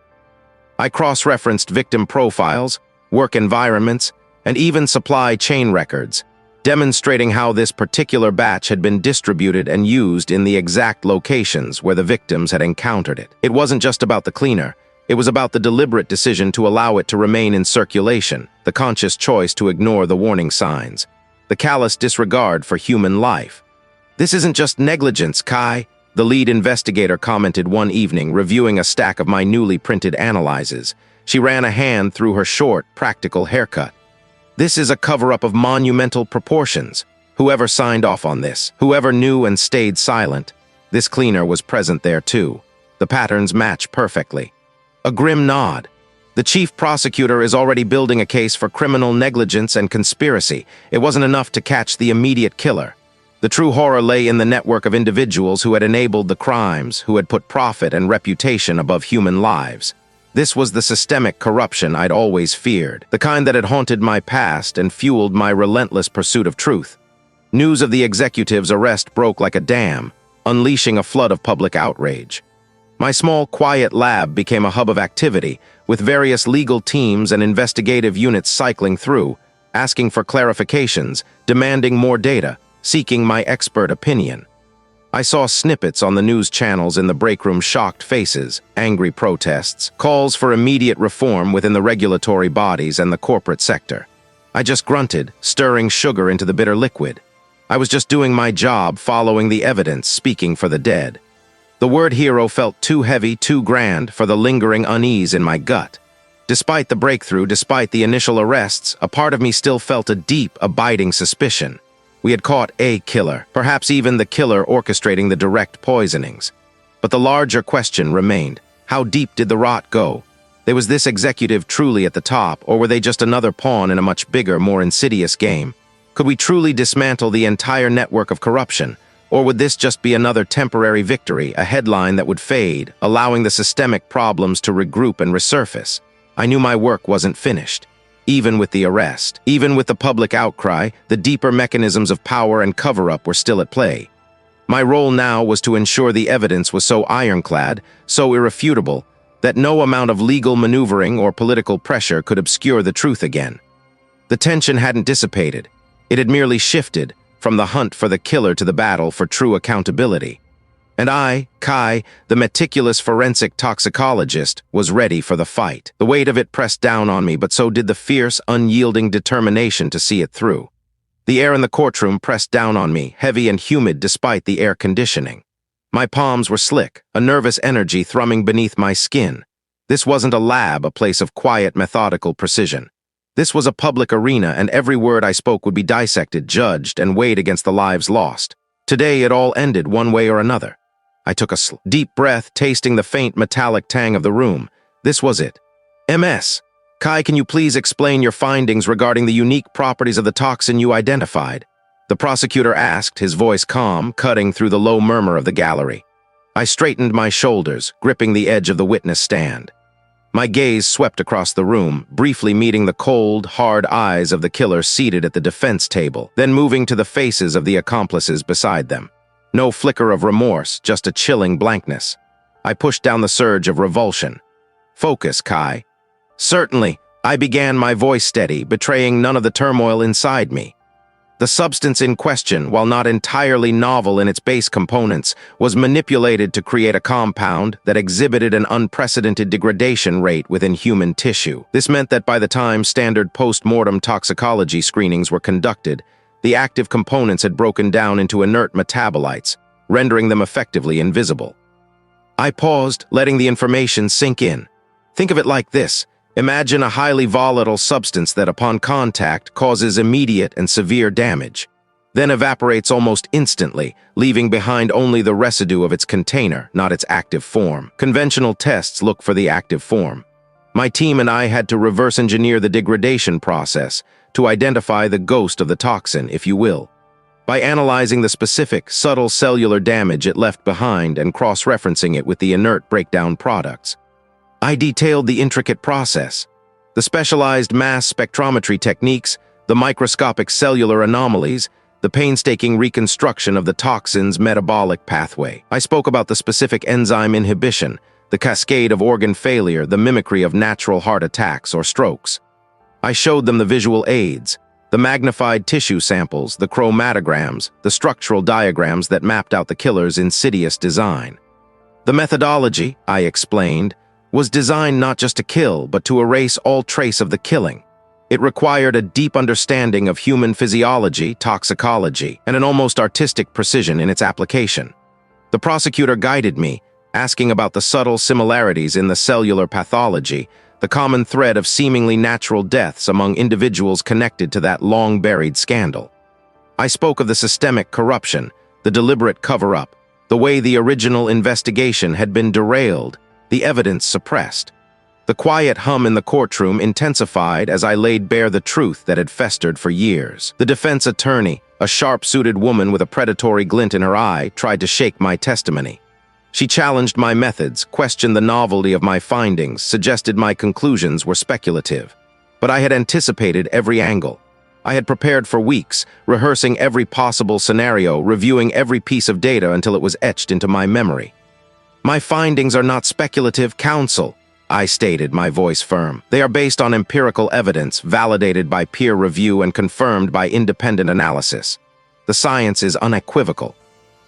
I cross-referenced victim profiles, work environments, and even supply chain records, demonstrating how this particular batch had been distributed and used in the exact locations where the victims had encountered it. It wasn't just about the cleaner. It was about the deliberate decision to allow it to remain in circulation, the conscious choice to ignore the warning signs, the callous disregard for human life. "This isn't just negligence, Kai," the lead investigator commented one evening, reviewing a stack of my newly printed analyses. She ran a hand through her short, practical haircut. "This is a cover-up of monumental proportions. Whoever signed off on this, whoever knew and stayed silent, this cleaner was present there too. The patterns match perfectly." A grim nod. "The chief prosecutor is already building a case for criminal negligence and conspiracy. It wasn't enough to catch the immediate killer. The true horror lay in the network of individuals who had enabled the crimes, who had put profit and reputation above human lives. This was the systemic corruption I'd always feared, the kind that had haunted my past and fueled my relentless pursuit of truth. News of the executive's arrest broke like a dam, unleashing a flood of public outrage. My small, quiet lab became a hub of activity, with various legal teams and investigative units cycling through, asking for clarifications, demanding more data, seeking my expert opinion. I saw snippets on the news channels in the break room, shocked faces, angry protests, calls for immediate reform within the regulatory bodies and the corporate sector. I just grunted, stirring sugar into the bitter liquid. I was just doing my job, following the evidence, speaking for the dead. The word hero felt too heavy, too grand for the lingering unease in my gut. Despite the breakthrough, despite the initial arrests, a part of me still felt a deep, abiding suspicion. We had caught a killer, perhaps even the killer orchestrating the direct poisonings. But the larger question remained: how deep did the rot go? Was this executive truly at the top, or were they just another pawn in a much bigger, more insidious game? Could we truly dismantle the entire network of corruption? Or would this just be another temporary victory, a headline that would fade, allowing the systemic problems to regroup and resurface? I knew my work wasn't finished. Even with the arrest, even with the public outcry, the deeper mechanisms of power and cover-up were still at play. My role now was to ensure the evidence was so ironclad, so irrefutable, that no amount of legal maneuvering or political pressure could obscure the truth again. The tension hadn't dissipated. It had merely shifted, from the hunt for the killer to the battle for true accountability. And I, Kai, the meticulous forensic toxicologist, was ready for the fight. The weight of it pressed down on me, but so did the fierce, unyielding determination to see it through. The air in the courtroom pressed down on me, heavy and humid despite the air conditioning. My palms were slick, a nervous energy thrumming beneath my skin. This wasn't a lab, a place of quiet, methodical precision. This was a public arena, and every word I spoke would be dissected, judged, and weighed against the lives lost. Today it all ended one way or another. I took a deep breath, tasting the faint metallic tang of the room. This was it. MS. Kai, can you please explain your findings regarding the unique properties of the toxin you identified? The prosecutor asked, his voice calm, cutting through the low murmur of the gallery. I straightened my shoulders, gripping the edge of the witness stand. My gaze swept across the room, briefly meeting the cold, hard eyes of the killer seated at the defense table, then moving to the faces of the accomplices beside them. No flicker of remorse, just a chilling blankness. I pushed down the surge of revulsion. Focus, Kai. Certainly, I began, my voice steady, betraying none of the turmoil inside me. The substance in question, while not entirely novel in its base components, was manipulated to create a compound that exhibited an unprecedented degradation rate within human tissue. This meant that by the time standard post-mortem toxicology screenings were conducted, the active components had broken down into inert metabolites, rendering them effectively invisible. I paused, letting the information sink in. Think of it like this. Imagine a highly volatile substance that, upon contact, causes immediate and severe damage, then evaporates almost instantly, leaving behind only the residue of its container, not its active form. Conventional tests look for the active form. My team and I had to reverse engineer the degradation process to identify the ghost of the toxin, if you will, by analyzing the specific, subtle cellular damage it left behind and cross-referencing it with the inert breakdown products. I detailed the intricate process, the specialized mass spectrometry techniques, the microscopic cellular anomalies, the painstaking reconstruction of the toxin's metabolic pathway. I spoke about the specific enzyme inhibition, the cascade of organ failure, the mimicry of natural heart attacks or strokes. I showed them the visual aids, the magnified tissue samples, the chromatograms, the structural diagrams that mapped out the killer's insidious design. The methodology, I explained, was designed not just to kill, but to erase all trace of the killing. It required a deep understanding of human physiology, toxicology, and an almost artistic precision in its application. The prosecutor guided me, asking about the subtle similarities in the cellular pathology, the common thread of seemingly natural deaths among individuals connected to that long-buried scandal. I spoke of the systemic corruption, the deliberate cover-up, the way the original investigation had been derailed, the evidence suppressed. The quiet hum in the courtroom intensified as I laid bare the truth that had festered for years. The defense attorney, a sharp-suited woman with a predatory glint in her eye, tried to shake my testimony. She challenged my methods, questioned the novelty of my findings, suggested my conclusions were speculative. But I had anticipated every angle. I had prepared for weeks, rehearsing every possible scenario, reviewing every piece of data until it was etched into my memory. "My findings are not speculative, counsel," I stated, my voice firm. "They are based on empirical evidence, validated by peer review and confirmed by independent analysis. The science is unequivocal."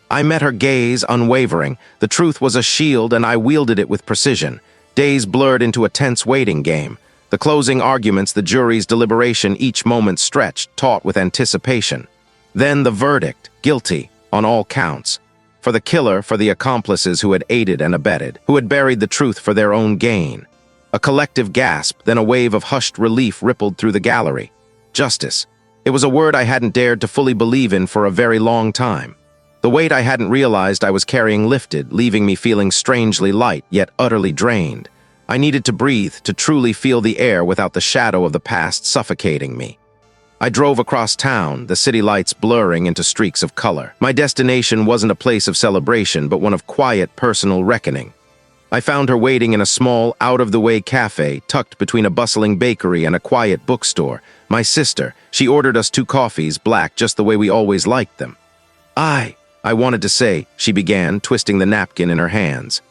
I met her gaze, unwavering. The truth was a shield, and I wielded it with precision. Days blurred into a tense waiting game. The closing arguments, the jury's deliberation, each moment stretched, taut with anticipation. Then the verdict, guilty, on all counts. For the killer, for the accomplices who had aided and abetted, who had buried the truth for their own gain. A collective gasp, then a wave of hushed relief rippled through the gallery. Justice. It was a word I hadn't dared to fully believe in for a very long time. The weight I hadn't realized I was carrying lifted, leaving me feeling strangely light, yet utterly drained. I needed to breathe, to truly feel the air without the shadow of the past suffocating me. I drove across town, the city lights blurring into streaks of color. My destination wasn't a place of celebration, but one of quiet, personal reckoning. I found her waiting in a small, out-of-the-way cafe, tucked between a bustling bakery and a quiet bookstore. My sister. She ordered us 2 coffees, black, just the way we always liked them. I wanted to say, she began, twisting the napkin in her hands.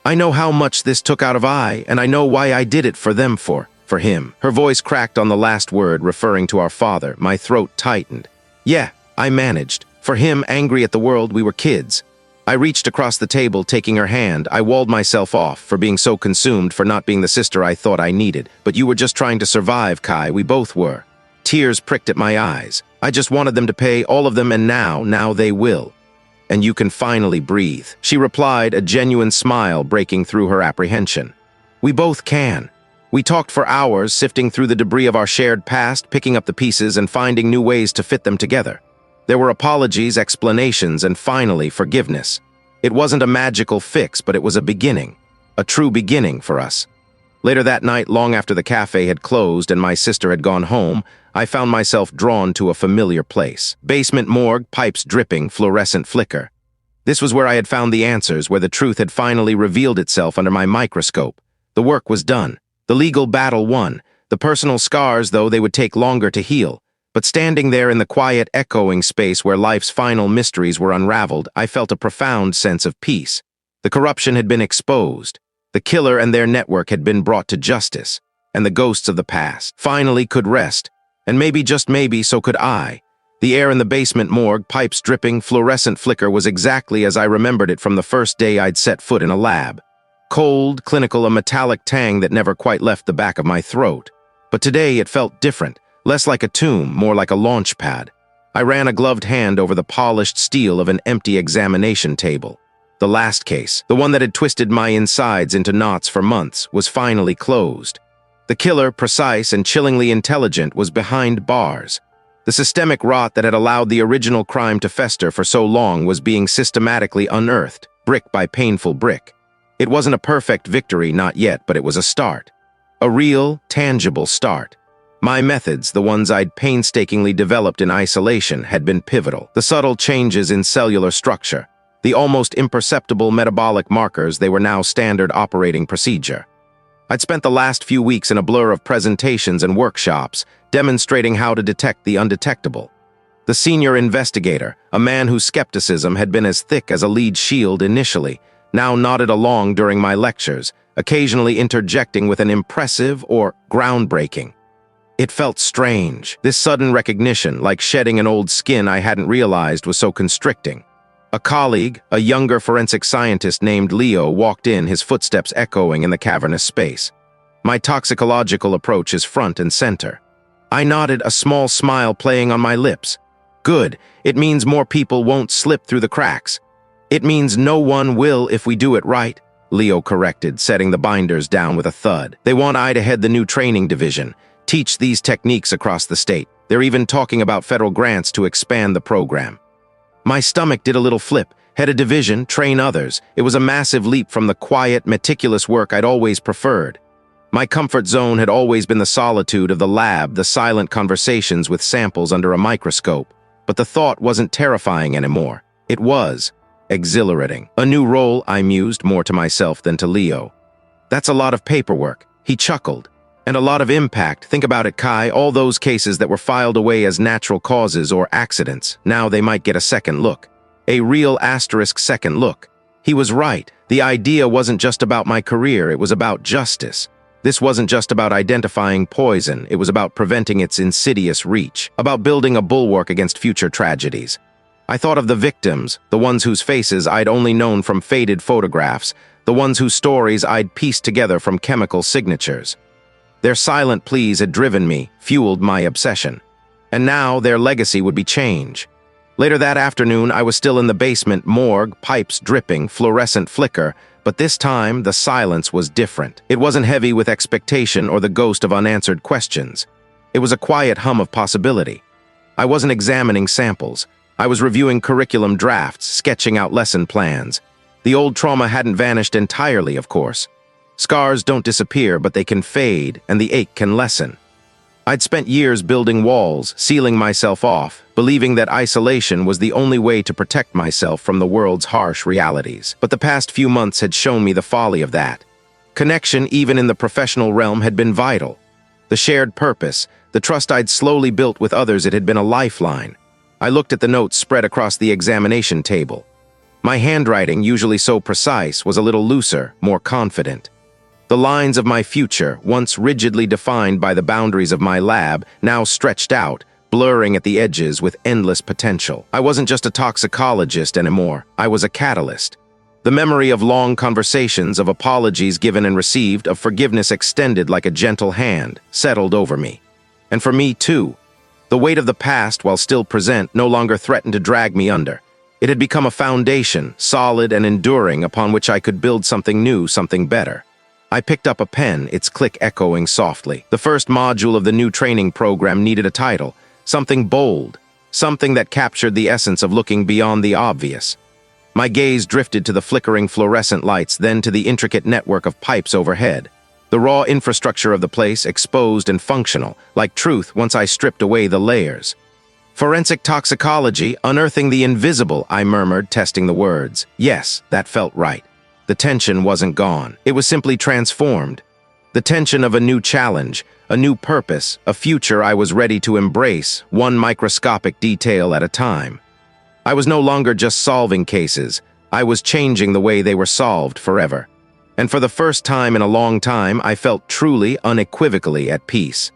"I know how much this took out of and I know why I did it for them, for him." Her voice cracked on the last word, referring to our father. My throat tightened. "Yeah, I managed. For him, angry at the world, we were kids." I reached across the table, taking her hand. I walled myself off for being so consumed, for not being the sister I thought I needed. "But you were just trying to survive, Kai. We both were." Tears pricked at my eyes. "I just wanted them to pay, all of them, and now they will. And you can finally breathe," she replied, a genuine smile breaking through her apprehension. "We both can." We talked for hours, sifting through the debris of our shared past, picking up the pieces and finding new ways to fit them together. There were apologies, explanations, and finally, forgiveness. It wasn't a magical fix, but it was a beginning. A true beginning for us. Later that night, long after the cafe had closed and my sister had gone home, I found myself drawn to a familiar place. Basement morgue, pipes dripping, fluorescent flicker. This was where I had found the answers, where the truth had finally revealed itself under my microscope. The work was done. The legal battle won. The personal scars, though, they would take longer to heal. But standing there in the quiet, echoing space where life's final mysteries were unraveled, I felt a profound sense of peace. The corruption had been exposed. The killer and their network had been brought to justice. And the ghosts of the past finally could rest. And maybe, just maybe, so could I. The air in the basement morgue, pipes dripping, fluorescent flicker was exactly as I remembered it from the first day I'd set foot in a lab. Cold, clinical, a metallic tang that never quite left the back of my throat. But today it felt different, less like a tomb, more like a launch pad. I ran a gloved hand over the polished steel of an empty examination table. The last case, the one that had twisted my insides into knots for months, was finally closed. The killer, precise and chillingly intelligent, was behind bars. The systemic rot that had allowed the original crime to fester for so long was being systematically unearthed, brick by painful brick. It wasn't a perfect victory, not yet, but it was a start. A real, tangible start. My methods, the ones I'd painstakingly developed in isolation, had been pivotal. The subtle changes in cellular structure, the almost imperceptible metabolic markers, they were now standard operating procedure. I'd spent the last few weeks in a blur of presentations and workshops, demonstrating how to detect the undetectable. The senior investigator, a man whose skepticism had been as thick as a lead shield initially, now nodded along during my lectures, occasionally interjecting with an impressive or groundbreaking. It felt strange. This sudden recognition, like shedding an old skin I hadn't realized was so constricting. A A colleague, a younger forensic scientist named Leo, walked in, his footsteps echoing in the cavernous space. My toxicological approach is front and center. I nodded, a small smile playing on my lips. Good, it means more people won't slip through the cracks. It means no one will if we do it right, Leo corrected, setting the binders down with a thud. They want I to head the new training division, teach these techniques across the state. They're even talking about federal grants to expand the program. My stomach did a little flip. Head a division, train others. It was a massive leap from the quiet, meticulous work I'd always preferred. My comfort zone had always been the solitude of the lab, the silent conversations with samples under a microscope. But the thought wasn't terrifying anymore. It was exhilarating. A new role, I mused, more to myself than to Leo. That's a lot of paperwork, he chuckled. And a lot of impact. Think about it, Kai, all those cases that were filed away as natural causes or accidents. Now they might get a second look. A real asterisk second look. He was right. The idea wasn't just about my career, it was about justice. This wasn't just about identifying poison, it was about preventing its insidious reach, about building a bulwark against future tragedies. I thought of the victims, the ones whose faces I'd only known from faded photographs, the ones whose stories I'd pieced together from chemical signatures. Their silent pleas had driven me, fueled my obsession. And now their legacy would be change. Later that afternoon, I was still in the basement morgue, pipes dripping, fluorescent flicker, but this time the silence was different. It wasn't heavy with expectation or the ghost of unanswered questions. It was a quiet hum of possibility. I wasn't examining samples. I was reviewing curriculum drafts, sketching out lesson plans. The old trauma hadn't vanished entirely, of course. Scars don't disappear, but they can fade, and the ache can lessen. I'd spent years building walls, sealing myself off, believing that isolation was the only way to protect myself from the world's harsh realities. But the past few months had shown me the folly of that. Connection, even in the professional realm, had been vital. The shared purpose, the trust I'd slowly built with others, it had been a lifeline. I looked at the notes spread across the examination table. My handwriting, usually so precise, was a little looser, more confident. The lines of my future, once rigidly defined by the boundaries of my lab, now stretched out, blurring at the edges with endless potential. I wasn't just a toxicologist anymore. I was a catalyst. The memory of long conversations, of apologies given and received, of forgiveness extended like a gentle hand, settled over me. And for me, too. The weight of the past, while still present, no longer threatened to drag me under. It had become a foundation, solid and enduring, upon which I could build something new, something better. I picked up a pen, its click echoing softly. The first module of the new training program needed a title, something bold, something that captured the essence of looking beyond the obvious. My gaze drifted to the flickering fluorescent lights, then to the intricate network of pipes overhead. The raw infrastructure of the place, exposed and functional, like truth once I stripped away the layers. Forensic toxicology, unearthing the invisible, I murmured, testing the words. Yes, that felt right. The tension wasn't gone. It was simply transformed. The tension of a new challenge, a new purpose, a future I was ready to embrace, one microscopic detail at a time. I was no longer just solving cases. I was changing the way they were solved forever. And for the first time in a long time, I felt truly, unequivocally at peace.